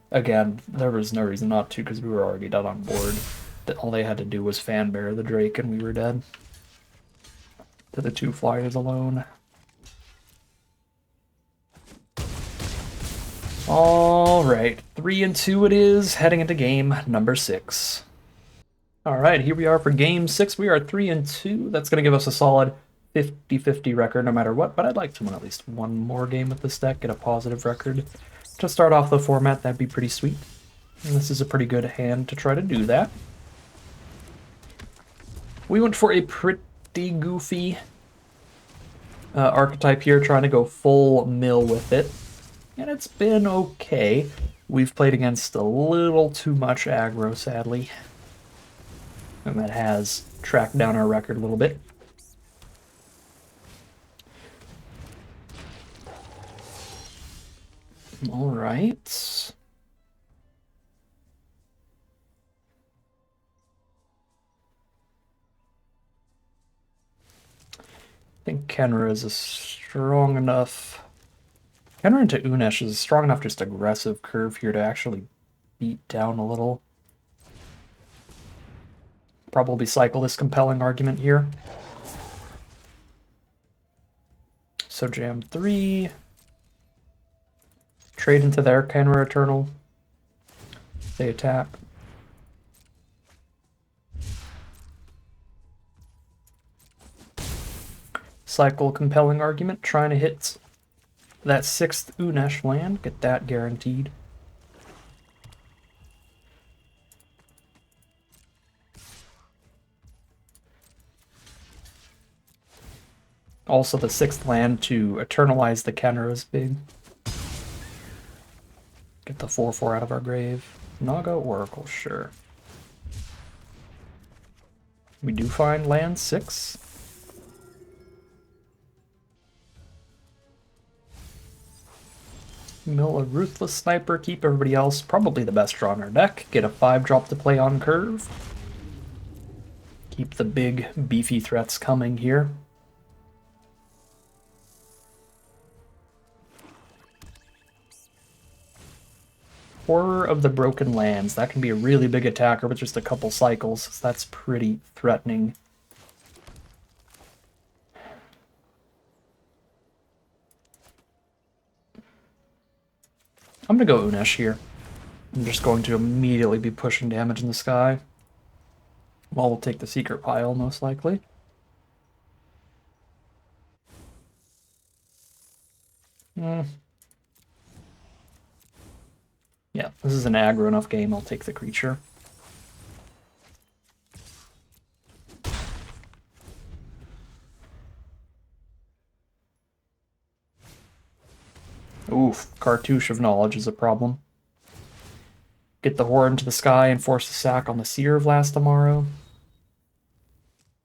again, there was no reason not to because we were already dead on board. All they had to do was Fanbear the Drake and we were dead. To the 2 flyers alone. Alright, 3 and 2 it is, heading into game number 6. Alright, here we are for game 6. We are 3 and 2. That's going to give us a solid 50-50 record no matter what, but I'd like to win at least 1 more game with this deck, get a positive record. To start off the format, that'd be pretty sweet. And this is a pretty good hand to try to do that. We went for a pretty goofy archetype here, trying to go full mill with it. And it's been okay. We've played against a little too much aggro, sadly. And that has tracked down our record a little bit. All right. I think Kenra is a strong enough... Kenra into Unesh is a strong enough just aggressive curve here to actually beat down a little. Probably cycle this compelling argument here. So jam 3. Trade into their Kenra Eternal. They attack. Cycle compelling argument, trying to hit that 6th Unesh land, get that guaranteed. Also the 6th land to eternalize the Kenra is big. Get the 4/4 out of our grave. Naga Oracle, sure. We do find land 6. Mill a Ruthless Sniper, keep everybody else probably the best draw in our deck. Get a 5-drop to play on curve. Keep the big, beefy threats coming here. Horror of the Broken Lands. That can be a really big attacker with just a couple cycles, so that's pretty threatening. I'm gonna go Unesh here. I'm just going to immediately be pushing damage in the sky. Well, we'll take the secret pile, most likely. Yeah, this is an aggro enough game, I'll take the creature. Oof, Cartouche of Knowledge is a problem. Get the Horror into the sky and force the sack on the Seer of Last Tomorrow.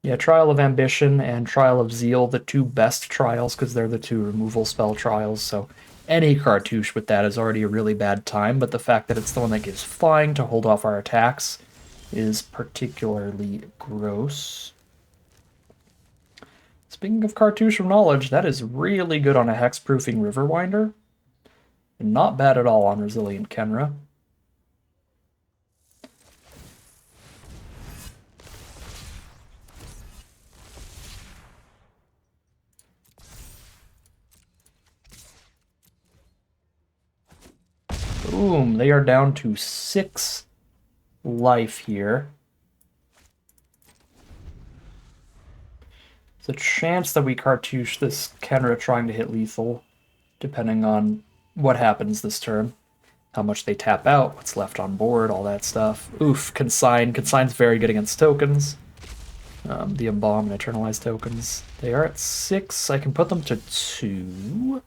Yeah, Trial of Ambition and Trial of Zeal, the 2 best trials, because they're the 2 removal spell trials, so any Cartouche with that is already a really bad time, but the fact that it's the one that gives flying to hold off our attacks is particularly gross. Speaking of Cartouche of Knowledge, that is really good on a hexproofing Riverwinder. And not bad at all on Resilient Kenra. Boom, they are down to 6 life here. There's a chance that we cartouche this Kenra trying to hit lethal, depending on what happens this turn. How much they tap out, what's left on board, all that stuff. Oof, Consign. Consign's very good against tokens. The Embalm and Eternalized tokens. They are at 6. I can put them to 2.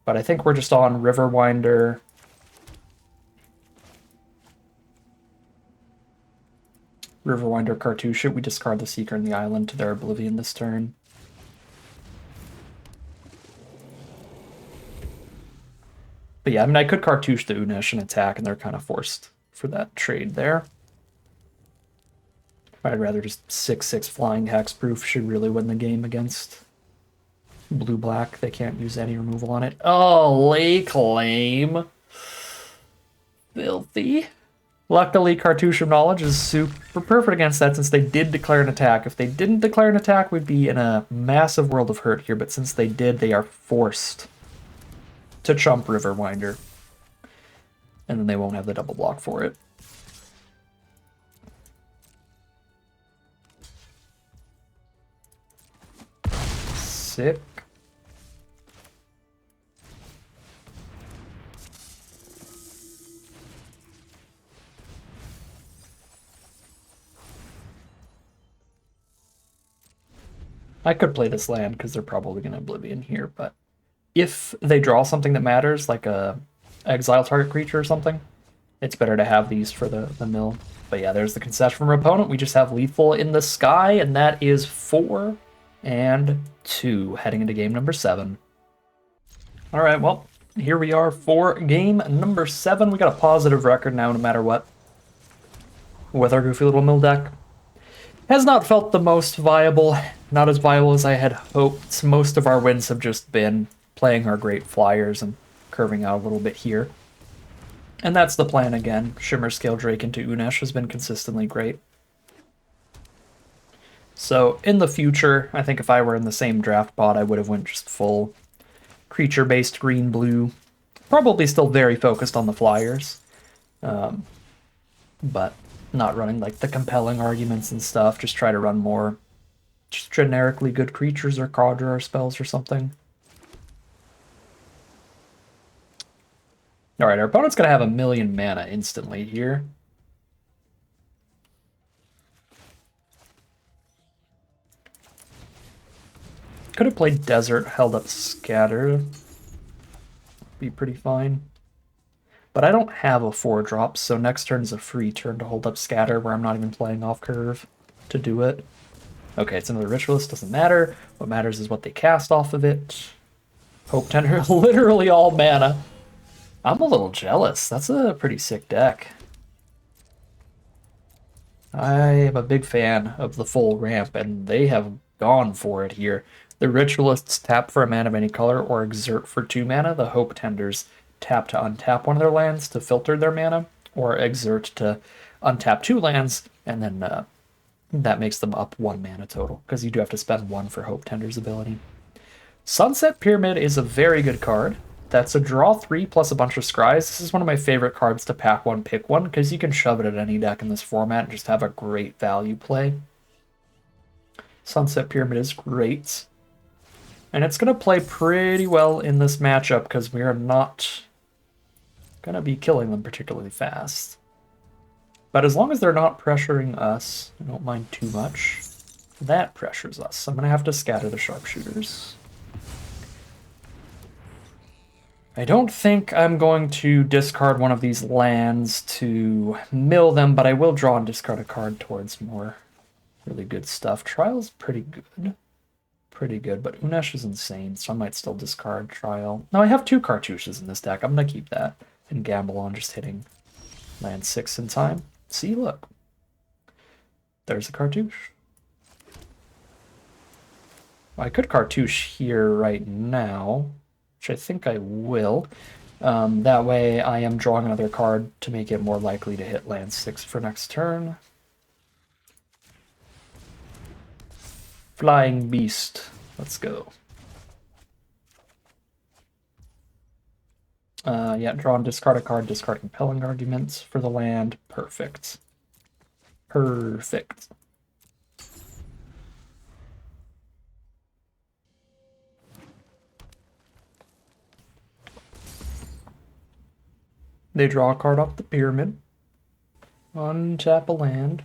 But I think we're just on Riverwinder. Riverwinder cartouche it. We discard the Seeker and the Island to their Oblivion this turn. But yeah, I mean, I could cartouche the Unesh and attack, and they're kind of forced for that trade there. I'd rather just 6/6 flying hexproof should really win the game against blue-black. They can't use any removal on it. Oh, Lake Lame. Filthy. Luckily, Cartouche of Knowledge is super perfect against that since they did declare an attack. If they didn't declare an attack, we'd be in a massive world of hurt here, but since they did, they are forced to chump Riverwinder. And then they won't have the double block for it. Sick. I could play this land because they're probably going to Oblivion here, but if they draw something that matters, like a exile target creature or something, it's better to have these for the mill. But yeah, there's the concession from our opponent. We just have lethal in the sky, and that is 4 and 2 heading into game number 7. All right, well, here we are for game number 7. We got a positive record now, no matter what, with our goofy little mill deck. Has not felt the most viable, not as viable as I had hoped. Most of our wins have just been playing our great flyers and curving out a little bit here. And that's the plan again. Shimmer Scale Drake into Unesh has been consistently great. So in the future, I think if I were in the same draft pod, I would have went just full creature-based green-blue. Probably still very focused on the flyers. But not running like the compelling arguments and stuff. Just try to run more just generically good creatures or card drawer spells or something. Alright, our opponent's going to have 1,000,000 mana instantly here. Could have played Desert, held up Scatter. Be pretty fine. But I don't have a 4-drop, so next turn is a free turn to hold up Scatter where I'm not even playing off curve to do it. Okay, it's another Ritualist, doesn't matter. What matters is what they cast off of it. Hope Tender, literally all mana. I'm a little jealous. That's a pretty sick deck. I am a big fan of the full ramp, and they have gone for it here. The Ritualists tap for a mana of any color or exert for 2 mana. The Hope Tenders tap to untap one of their lands to filter their mana, or exert to untap 2 lands, and then that makes them up 1 mana total, because you do have to spend 1 for Hope Tender's ability. Sunset Pyramid is a very good card. That's a draw 3 plus a bunch of scries. This is one of my favorite cards to pack 1, pick 1, because you can shove it at any deck in this format and just have a great value play. Sunset Pyramid is great. And it's going to play pretty well in this matchup because we are not going to be killing them particularly fast. But as long as they're not pressuring us, I don't mind too much. That pressures us. I'm going to have to scatter the sharpshooters. I don't think I'm going to discard one of these lands to mill them, but I will draw and discard a card towards more really good stuff. Trial's pretty good. Pretty good, but Unesh is insane, so I might still discard Trial. No, I have 2 cartouches in this deck. I'm going to keep that and gamble on just hitting land 6 in time. See, look. There's a cartouche. I could cartouche here right now, which I think I will. That way I am drawing another card to make it more likely to hit land 6 for next turn. Flying Beast. Let's go. Yeah, draw and discard a card, discard compelling arguments for the land. Perfect. Perfect. They draw a card off the pyramid. Untap a land.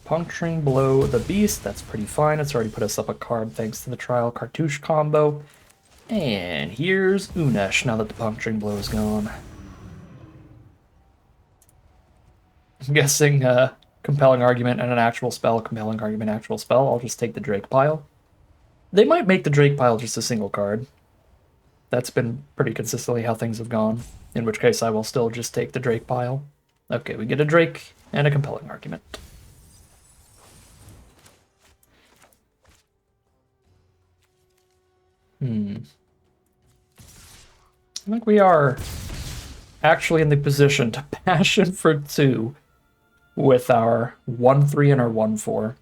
Puncturing Blow the Beast, that's pretty fine. It's already put us up a card thanks to the Trial Cartouche combo. And here's Unesh now that the Puncturing Blow is gone. I'm guessing Compelling Argument and an actual spell, Compelling Argument, actual spell. I'll just take the Drake Pile. They might make the Drake Pile just a single card. That's been pretty consistently how things have gone. In which case I will still just take the Drake Pile. Okay, we get a Drake and a Compelling Argument. I think we are actually in the position to Passion for 2 with our 1-3 and our 1-4.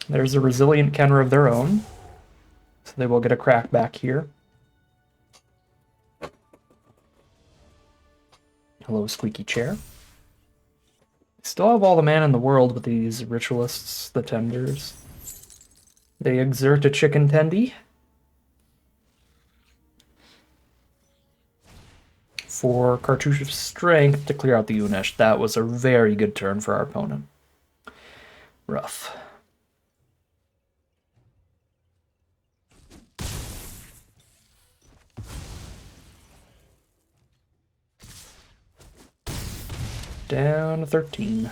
There's a Resilient Kenner of their own, so they will get a crack back here. Hello, Squeaky Chair. Still have all the mana in the world with these Ritualists, the Tenders. They exert a Chicken Tendy for Cartouche of Strength to clear out the Unesh. That was a very good turn for our opponent. Rough. Down to 13.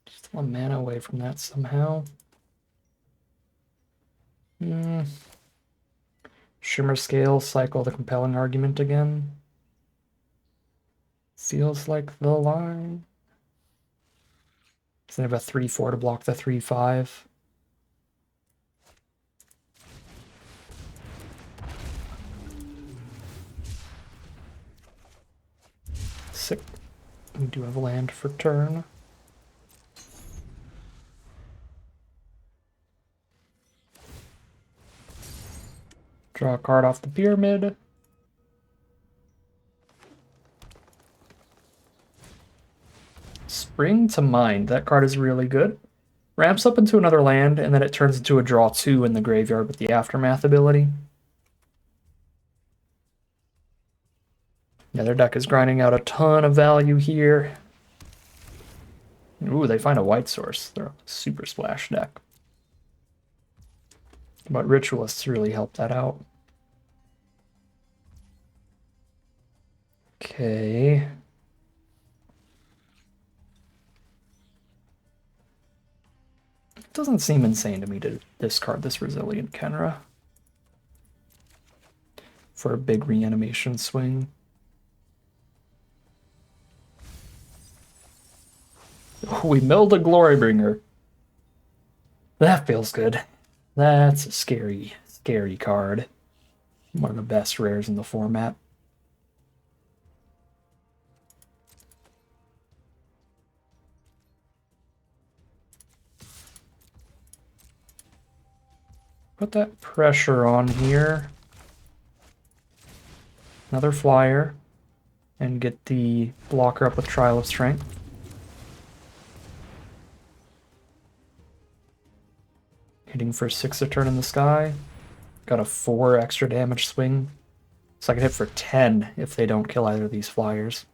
Just one mana away from that somehow. Shimmer Scale, cycle the Compelling Argument again. Feels like the line. So they have a 3-4 to block the 3-5. Sick. We do have a land for turn. Draw a card off the pyramid. Spring to Mind. That card is really good. Ramps up into another land, and then it turns into a draw 2 in the graveyard with the Aftermath ability. Yeah, their deck is grinding out a ton of value here. Ooh, they find a white source. They're a super splash deck. But Ritualists really help that out. Okay. It doesn't seem insane to me to discard this Resilient Kenra for a big reanimation swing. We milled a Glorybringer. That feels good. That's a scary, scary card. One of the best rares in the format. Put that pressure on here. Another flyer. And get the blocker up with Trial of Strength. Hitting for 6 a turn in the sky. Got a 4 extra damage swing. So I can hit for 10 if they don't kill either of these flyers.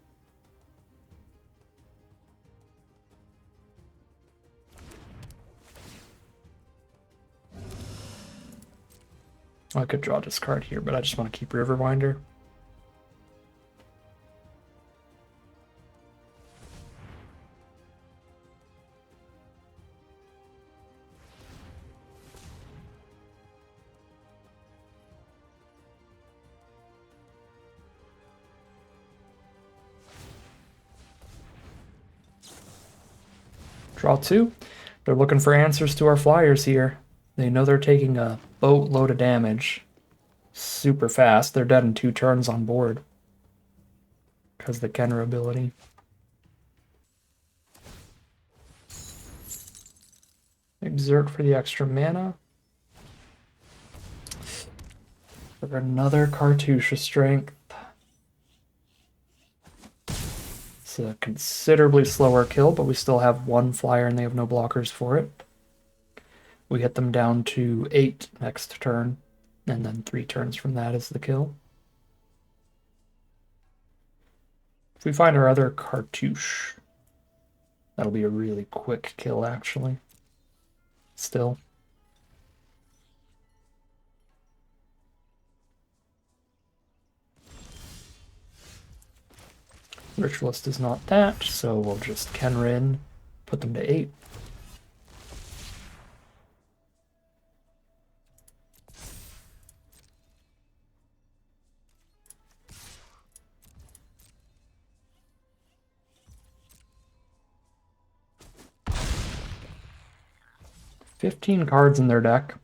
I could draw this card here, but I just want to keep Riverwinder. Draw 2. They're looking for answers to our flyers here. They know they're taking a boatload of damage. super fast. They're dead in 2 turns on board because of the Kenra ability. Exert for the extra mana. For another Cartouche of Strength. It's a considerably slower kill, but we still have 1 flyer and they have no blockers for it. We hit them down to 8 next turn, and then 3 turns from that is the kill. If we find our other Cartouche, that'll be a really quick kill, actually. Still. Ritualist is not that, so we'll just Kenrin, put them to 8. "15 cards in their deck.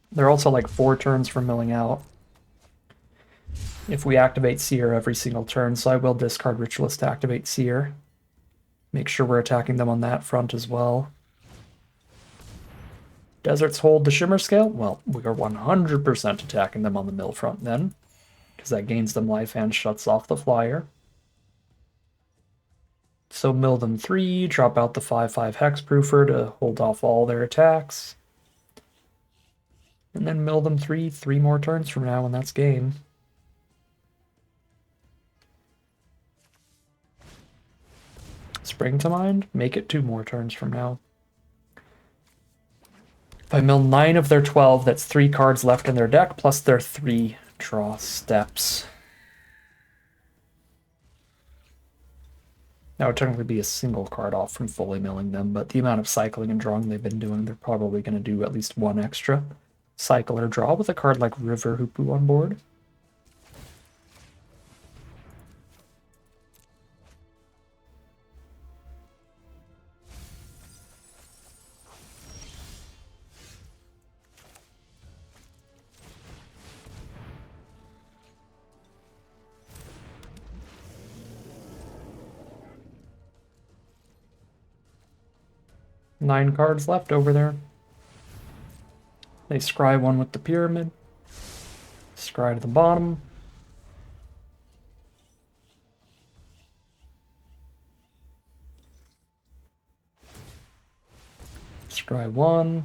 They're also like 4 turns from milling out. If we activate Seer every single turn, so I will discard Ritualist to activate Seer. Make sure we're attacking them on that front as well. Deserts hold the Shimmer Scale? Well, we are 100% attacking them on the mill front then, because that gains them life and shuts off the flyer. So mill them 3, drop out the 5/5 Hexproofer to hold off all their attacks. And then mill them 3 more turns from now, and that's game. Spring to Mind, make it 2 more turns from now. If I mill 9 of their 12, that's 3 cards left in their deck, plus their 3 draw steps. That would technically be a single card off from fully milling them, but the amount of cycling and drawing they've been doing, they're probably going to do at least 1 extra cycle or draw with a card like River Hoopu on board. Nine cards left over there. They scry one with the pyramid. Scry to the bottom. Scry 1.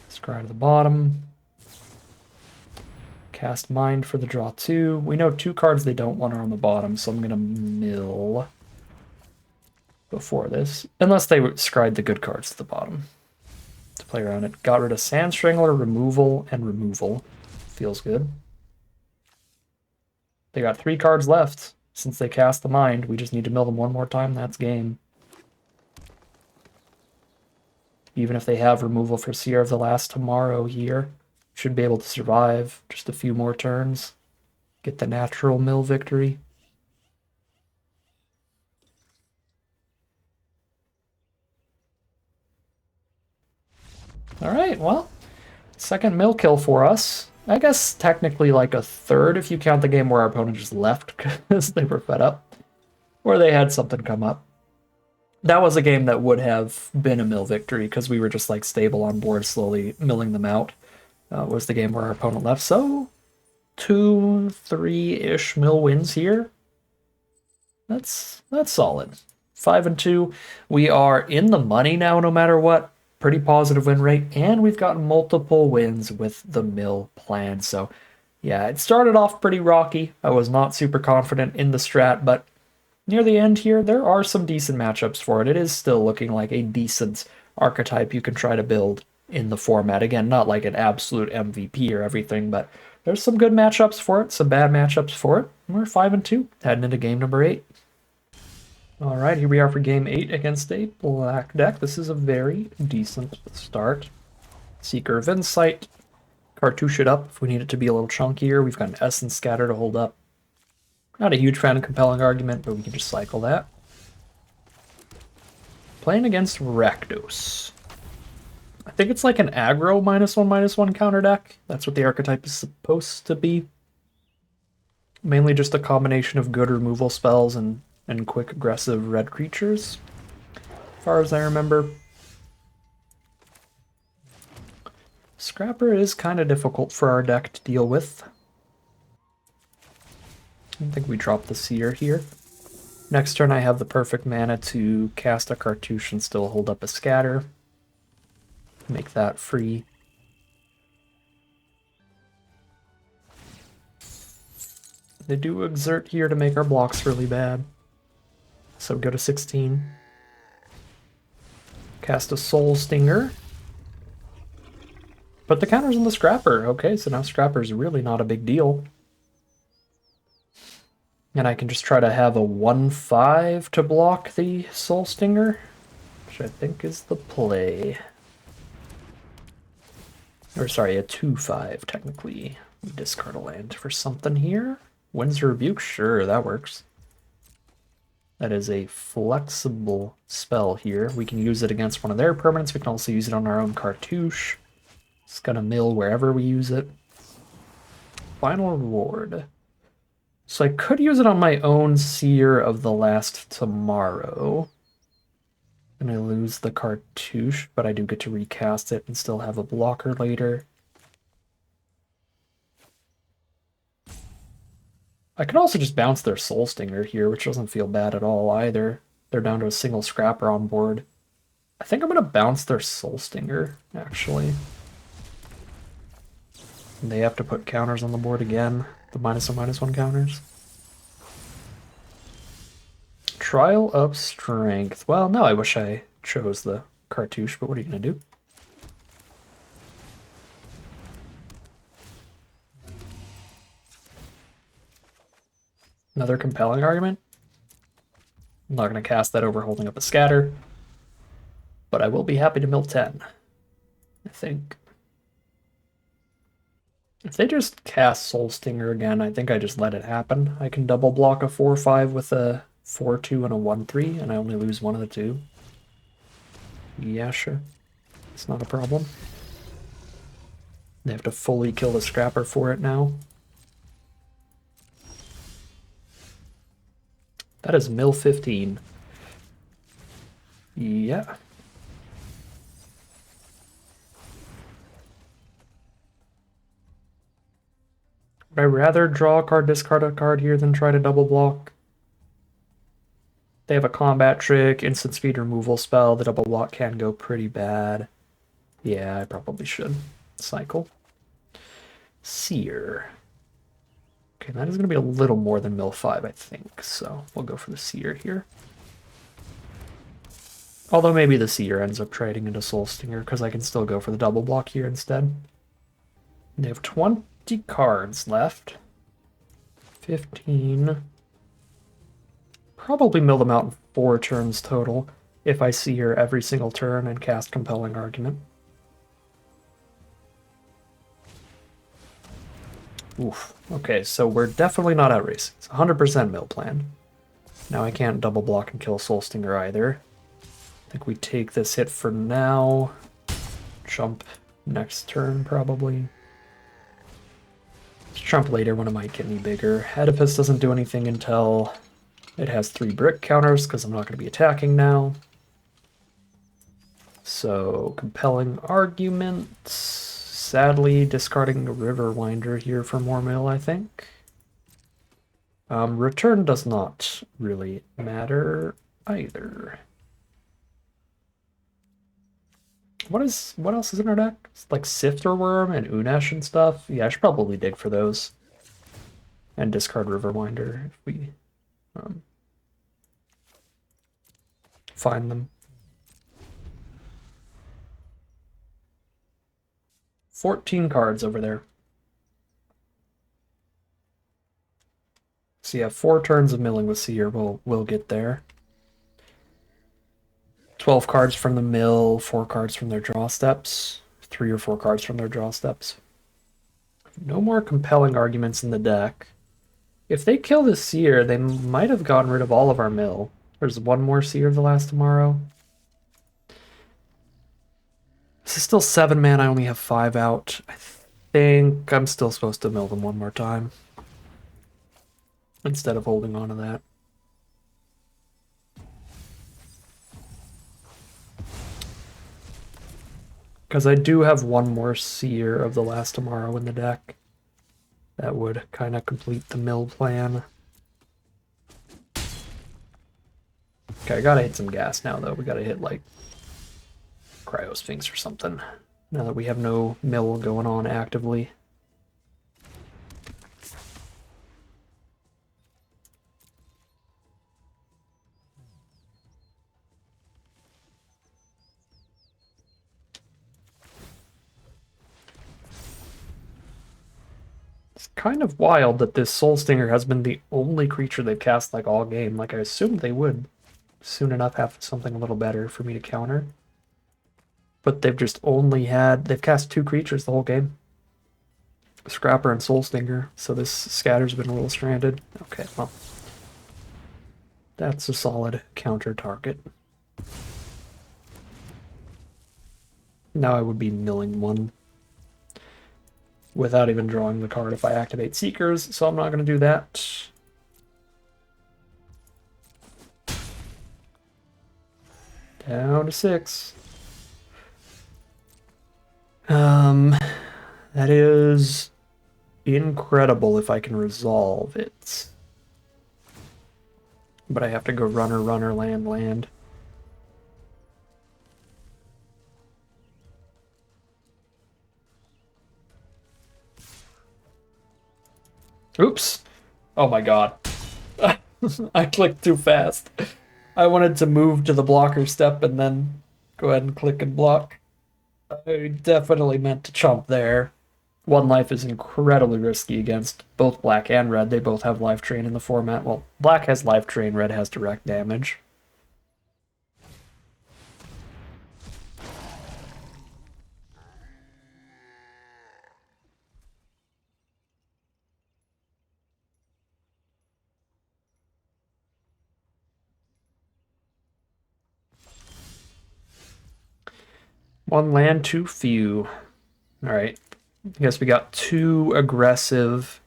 Scry to the bottom. Cast Mind for the draw 2. We know 2 cards they don't want are on the bottom, so I'm going to mill before this. Unless they scried the good cards to the bottom to play around it. Got rid of Sand Strangler, removal, and removal. Feels good. They got 3 cards left. Since they cast the Mind, we just need to mill them 1 more time. That's game. Even if they have removal for Seer of the Last Tomorrow here, should be able to survive just a few more turns. Get the natural mill victory. Alright, well, second mill kill for us. I guess technically like a third if you count the game where our opponent just left because they were fed up. Or they had something come up. That was a game that would have been a mill victory because we were just like stable on board, slowly milling them out. Was the game where our opponent left. So 2, 3-ish mill wins here. That's solid. 5-2. We are in the money now no matter what. Pretty positive win rate, and we've got multiple wins with the mill plan. So yeah, it started off pretty rocky. I was not super confident in the strat, but near the end here, there are some decent matchups for it. It is still looking like a decent archetype you can try to build in the format. Again, not like an absolute MVP or everything, but there's some good matchups for it, some bad matchups for it. We're 5-2, heading into game number 8. All right, here we are for game 8 against a black deck. This is a very decent start. Seeker of Insight. Cartouche it up if we need it to be a little chunkier. We've got an Essence Scatter to hold up. Not a huge fan of Compelling Argument, but we can just cycle that. Playing against Rakdos. I think it's like an aggro -1/-1 counter deck. That's what the archetype is supposed to be. Mainly just a combination of good removal spells and quick aggressive red creatures, as far as I remember. Scrapper is kind of difficult for our deck to deal with. I think we drop the Seer here. Next turn I have the perfect mana to cast a Cartouche and still hold up a Scatter. Make that free. They do exert here to make our blocks really bad. So go to 16. Cast a Soul Stinger. But the counter's on the Scrapper. Okay, so now Scrapper's really not a big deal. And I can just try to have a 1/5 to block the Soul Stinger, which I think is the play. Or sorry, a 2/5 technically. We discard a land for something here. Windsor Rebuke, sure, that works. That is a flexible spell here. We can use it against one of their permanents. We can also use it on our own Cartouche. It's gonna mill wherever we use it. Final Reward. So I could use it on my own Seer of the Last Tomorrow. And I lose the Cartouche, but I do get to recast it and still have a blocker later. I can also just bounce their Soul Stinger here, which doesn't feel bad at all either. They're down to a single Scrapper on board. I think I'm going to bounce their Soul Stinger, actually. And they have to put counters on the board again. The -1/-1 counters. Trial of Strength. Well, no, I wish I chose the Cartouche, but what are you going to do? Another compelling argument. I'm not going to cast that over holding up a Scatter, but I will be happy to mill 10, I think. If they just cast Soul Stinger again, I think I just let it happen. I can double block a 4/5 with a 4/2 and a 1/3, and I only lose one of the two. Yeah, sure. It's not a problem. They have to fully kill the Scrapper for it now. That is mill 15. Yeah. Would I rather draw a card, discard a card here than try to double block? They have a combat trick, instant speed removal spell. The double block can go pretty bad. Yeah, I probably should. Cycle. Seer. Okay, that is going to be a little more than mill 5, I think. So we'll go for the Seer here. Although maybe the Seer ends up trading into Soul Stinger because I can still go for the double block here instead. They have 20 cards left. 15. Probably mill them out in 4 turns total if I Seer every single turn and cast Compelling Argument. Oof. Okay, so we're definitely not out racing. It's 100% mill plan. Now I can't double block and kill Soul Stinger either. I think we take this hit for now. Jump next turn, probably. Jump later when it might get any bigger. Edifice doesn't do anything until it has 3 brick counters, because I'm not going to be attacking now. So, Compelling Argument. Sadly, discarding a Riverwinder here for more mill, I think. Return does not really matter either. What else is in our deck? It's like Sifter Worm and Unesh and stuff. Yeah, I should probably dig for those. And discard Riverwinder if we find them. 14 cards over there. So yeah, 4 turns of milling with Seer we'll get there. 12 cards from the mill, 4 cards from their draw steps, 3 or 4 cards from their draw steps. No more compelling arguments in the deck. If they kill the Seer, they might have gotten rid of all of our mill. There's one more Seer of the Last Tomorrow. This is still 7 mana, I only have 5 out. I think I'm still supposed to mill them one more time. Instead of holding on to that. Because I do have one more Seer of the Last Tomorrow in the deck. That would kind of complete the mill plan. Okay, I gotta hit some gas now, though. We gotta hit, like, Cryosphinx or something. Now that we have no mill going on actively. It's kind of wild that this Soul Stinger has been the only creature they've cast like all game. Like I assumed they would soon enough have something a little better for me to counter. But they've just they've cast 2 creatures the whole game. Scrapper and Soul Stinger, so this Scatter's been a little stranded. Okay, well. That's a solid counter target. Now I would be milling one without even drawing the card if I activate Seekers, so I'm not going to do that. Down to 6. That is incredible if I can resolve it. But I have to go runner, runner, land, land. Oops. Oh my god. I clicked too fast. I wanted to move to the blocker step and then go ahead and click and block. I definitely meant to chump there. 1 life is incredibly risky against both black and red. They both have life drain in the format. Well, black has life drain, red has direct damage. One land, too few. Alright. I guess we got too aggressive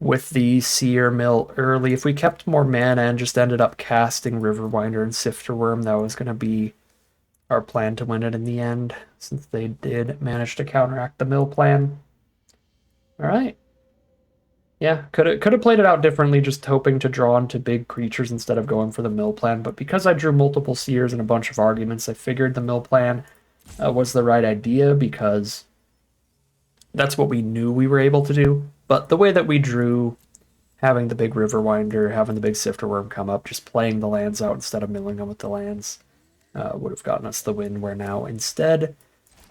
with the Seer Mill early. If we kept more mana and just ended up casting Riverwinder and Sifter Worm, that was going to be our plan to win it in the end, since they did manage to counteract the mill plan. Alright. Yeah, could have played it out differently, just hoping to draw into big creatures instead of going for the mill plan, but because I drew multiple Seers and a bunch of arguments, I figured the mill plan was the right idea because that's what we knew we were able to do. But the way that we drew, having the big Riverwinder, having the big Sifter Worm come up, just playing the lands out instead of milling them with the lands, would have gotten us the win, where now instead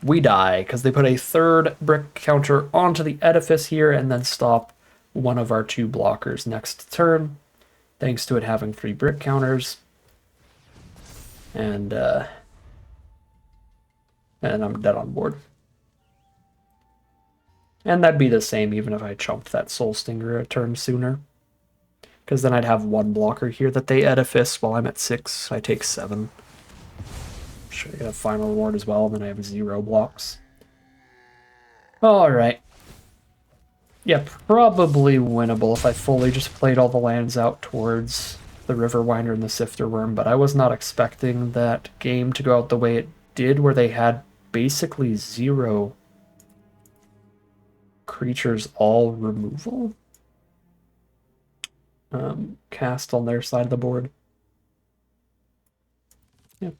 we die because they put a 3rd brick counter onto the edifice here and then stop one of our 2 blockers next turn, thanks to it having 3 brick counters. And I'm dead on board. And that'd be the same even if I chumped that Soul Stinger a turn sooner. Because then I'd have 1 blocker here that they edifice while I'm at 6. I take 7. Should get a final reward as well, and then I have 0 blocks. Alright. Yeah, probably winnable if I fully just played all the lands out towards the Riverwinder and the Sifter Worm, but I was not expecting that game to go out the way it did, where they had basically 0 creatures all removal cast on their side of the board. Yeah,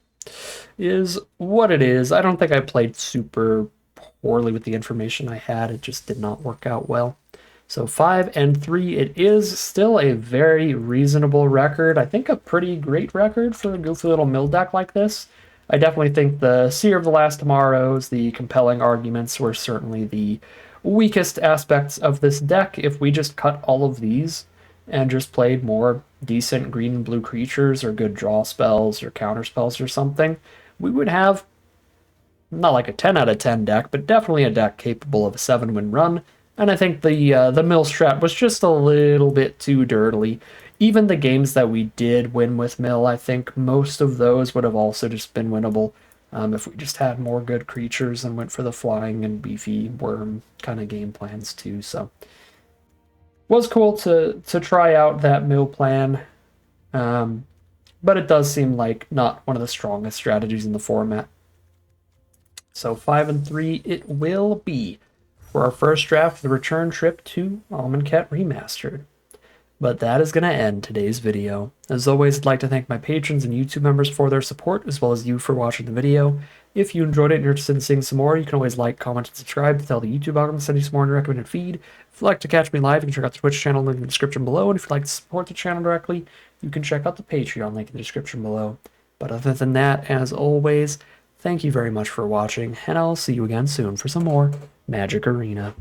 is what it is. I don't think I played super poorly with the information I had. It just did not work out well. So 5 and 3, it is still a very reasonable record. I think a pretty great record for a goofy little mill deck like this. I definitely think the Seer of the Last Tomorrows, the compelling arguments, were certainly the weakest aspects of this deck. If we just cut all of these and just played more decent green and blue creatures or good draw spells or counter spells or something, we would have not like a 10 out of 10 deck, but definitely a deck capable of a 7-win run. And I think the mill strat was just a little bit too dirtily. Even the games that we did win with mill, I think most of those would have also just been winnable. if we just had more good creatures and went for the flying and beefy worm kind of game plans too. So was cool to try out that mill plan, but it does seem like not one of the strongest strategies in the format. So 5 and 3 it will be for our first draft, the return trip to Amonkhet Remastered. But that is going to end today's video. As always, I'd like to thank my patrons and YouTube members for their support, as well as you for watching the video. If you enjoyed it and you're interested in seeing some more, you can always like, comment, and subscribe to tell the YouTube algorithm to send you some more in your recommended feed. If you'd like to catch me live, you can check out the Twitch channel link in the description below, and if you'd like to support the channel directly, you can check out the Patreon link in the description below. But other than that, as always, thank you very much for watching, and I'll see you again soon for some more Magic Arena.